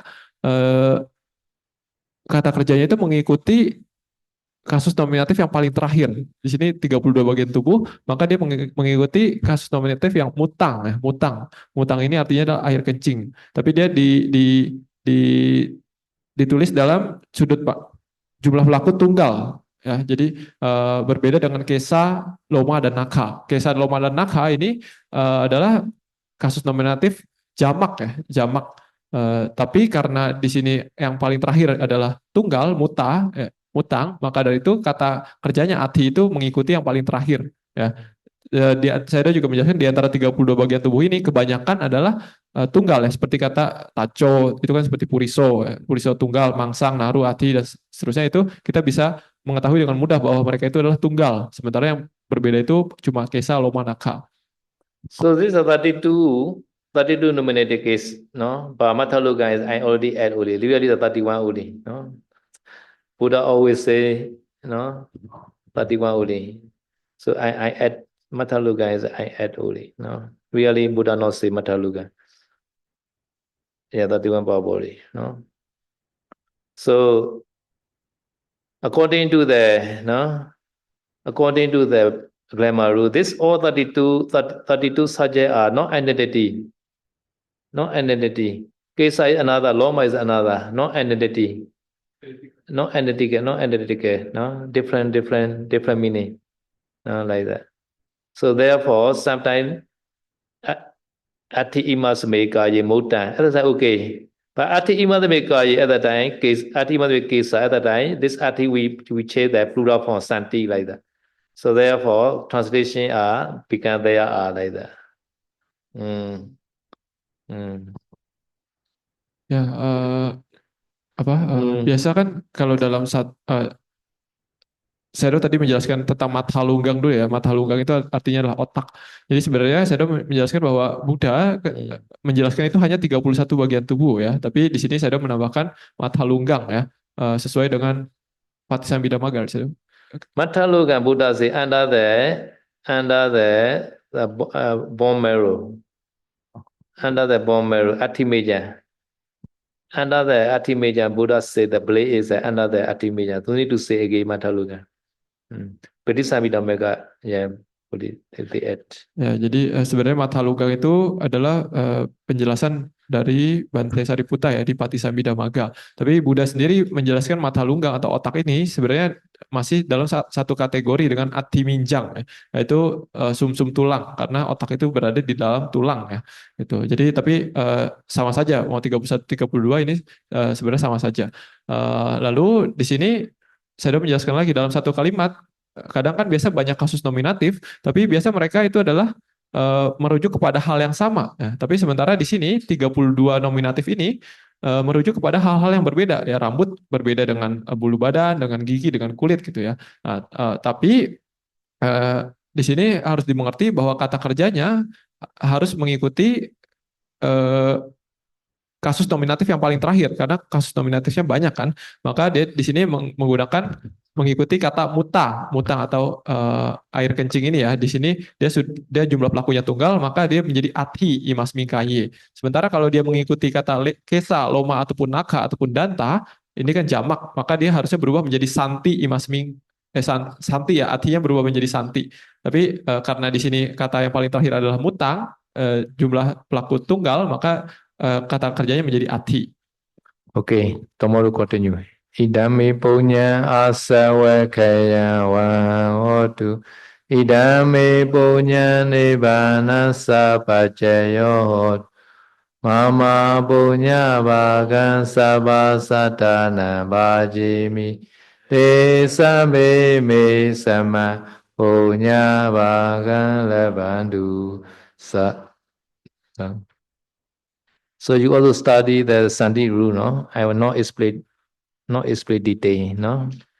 kata kerjanya itu mengikuti kasus nominatif yang paling terakhir. Di sini 32 bagian tubuh, maka dia mengikuti kasus nominatif yang mutang ya, mutang. Mutang ini artinya adalah air kencing. Tapi dia di ditulis dalam sudut jumlah pelaku tunggal ya. Jadi berbeda dengan kesa, loma, dan nakha. Kesa, loma, dan nakha ini adalah kasus nominatif jamak ya, jamak. Tapi karena di sini yang paling terakhir adalah tunggal, mutang, maka dari itu kata kerjanya ati itu mengikuti yang paling terakhir ya. Saya juga menjelaskan di antara 32 bagian tubuh ini kebanyakan adalah tunggal ya, seperti kata taco itu kan seperti puriso, puriso tunggal, mangsang, naru, ati, dan seterusnya. Itu kita bisa mengetahui dengan mudah bahwa mereka itu adalah tunggal, sementara yang berbeda itu cuma kesa, loma, nakha. So these are 32 nominated case, no? But Mathalu guys, I already add only. Really the 31 only, no? Buddha always say, no, 31 only. So I add Mathalu guys, I add only, no? Really Buddha not say Mathaluga. Yeah, 31 body, no? So according to the, no? According to the grammar rule, this all 32 subjects are not identity. Not identity. Kesa is another, loma is another, not identity. Not identical, no? Different meaning. No, like that. So therefore, sometimes ati imas mekaye mutan. At that time, okay. But ati imas mekaye at that time, case ati imas kesa at that time, this ati we change the plural form santi like that. So therefore, translation are become there are like that. Ya, biasa kan kalau dalam saya tadi menjelaskan tentang mathalunggang dulu ya. Mathalunggang itu artinya adalah otak. Jadi sebenarnya saya menjelaskan bahwa Buddha menjelaskan itu hanya 31 bagian tubuh ya. Tapi di sini saya menambahkan mathalunggang ya, sesuai dengan Patisambhidamagga. Mathalunggang Buddha say under the bone marrow. Under the bone marrow, Atimeja. Under the Atimeja, Buddha said the blade is under the Atimeja. Don't need to say again Mathalunggang. Patisambhidamagga, yeah, ya, jadi sebenarnya Mathalunggang itu adalah penjelasan dari Bante Sariputta ya di Patisambhidamagga. Tapi Buddha sendiri menjelaskan Mathalunggang atau otak ini sebenarnya masih dalam satu kategori dengan Atiminjang ya, yaitu sumsum tulang, karena otak itu berada di dalam tulang ya. Gitu. Jadi tapi sama saja mau 31 32 ini sebenarnya sama saja. Lalu di sini saya menjelaskan lagi dalam satu kalimat. Kadang kan biasa banyak kasus nominatif, tapi biasa mereka itu adalah merujuk kepada hal yang sama. Ya. Tapi sementara di sini 32 nominatif ini merujuk kepada hal-hal yang berbeda. Ya, rambut berbeda dengan bulu badan, dengan gigi, dengan kulit gitu ya. Nah, tapi di sini harus dimengerti bahwa kata kerjanya harus mengikuti kasus nominatif yang paling terakhir, karena kasus nominatifnya banyak kan, maka dia di sini mengikuti kata mutang atau air kencing ini ya. Di sini dia jumlah pelakunya tunggal, maka dia menjadi ati imas mingkaye. Sementara kalau dia mengikuti kata kesa, loma ataupun nakha ataupun danta, ini kan jamak, maka dia harusnya berubah menjadi santi imas santi ya, atinya berubah menjadi santi. Tapi karena di sini kata yang paling terakhir adalah mutang, jumlah pelaku tunggal, maka kata kerjanya menjadi ati. Okay, tomorrow continue. Idami punya asawakaya wahotu. Idami punya nibbana sapacayo. Mama punya bagan sabah sadana bajimi te sambe me sama punya bagan lebandu sa. So you also study the Sandi rule, no? I will not explain detail, no?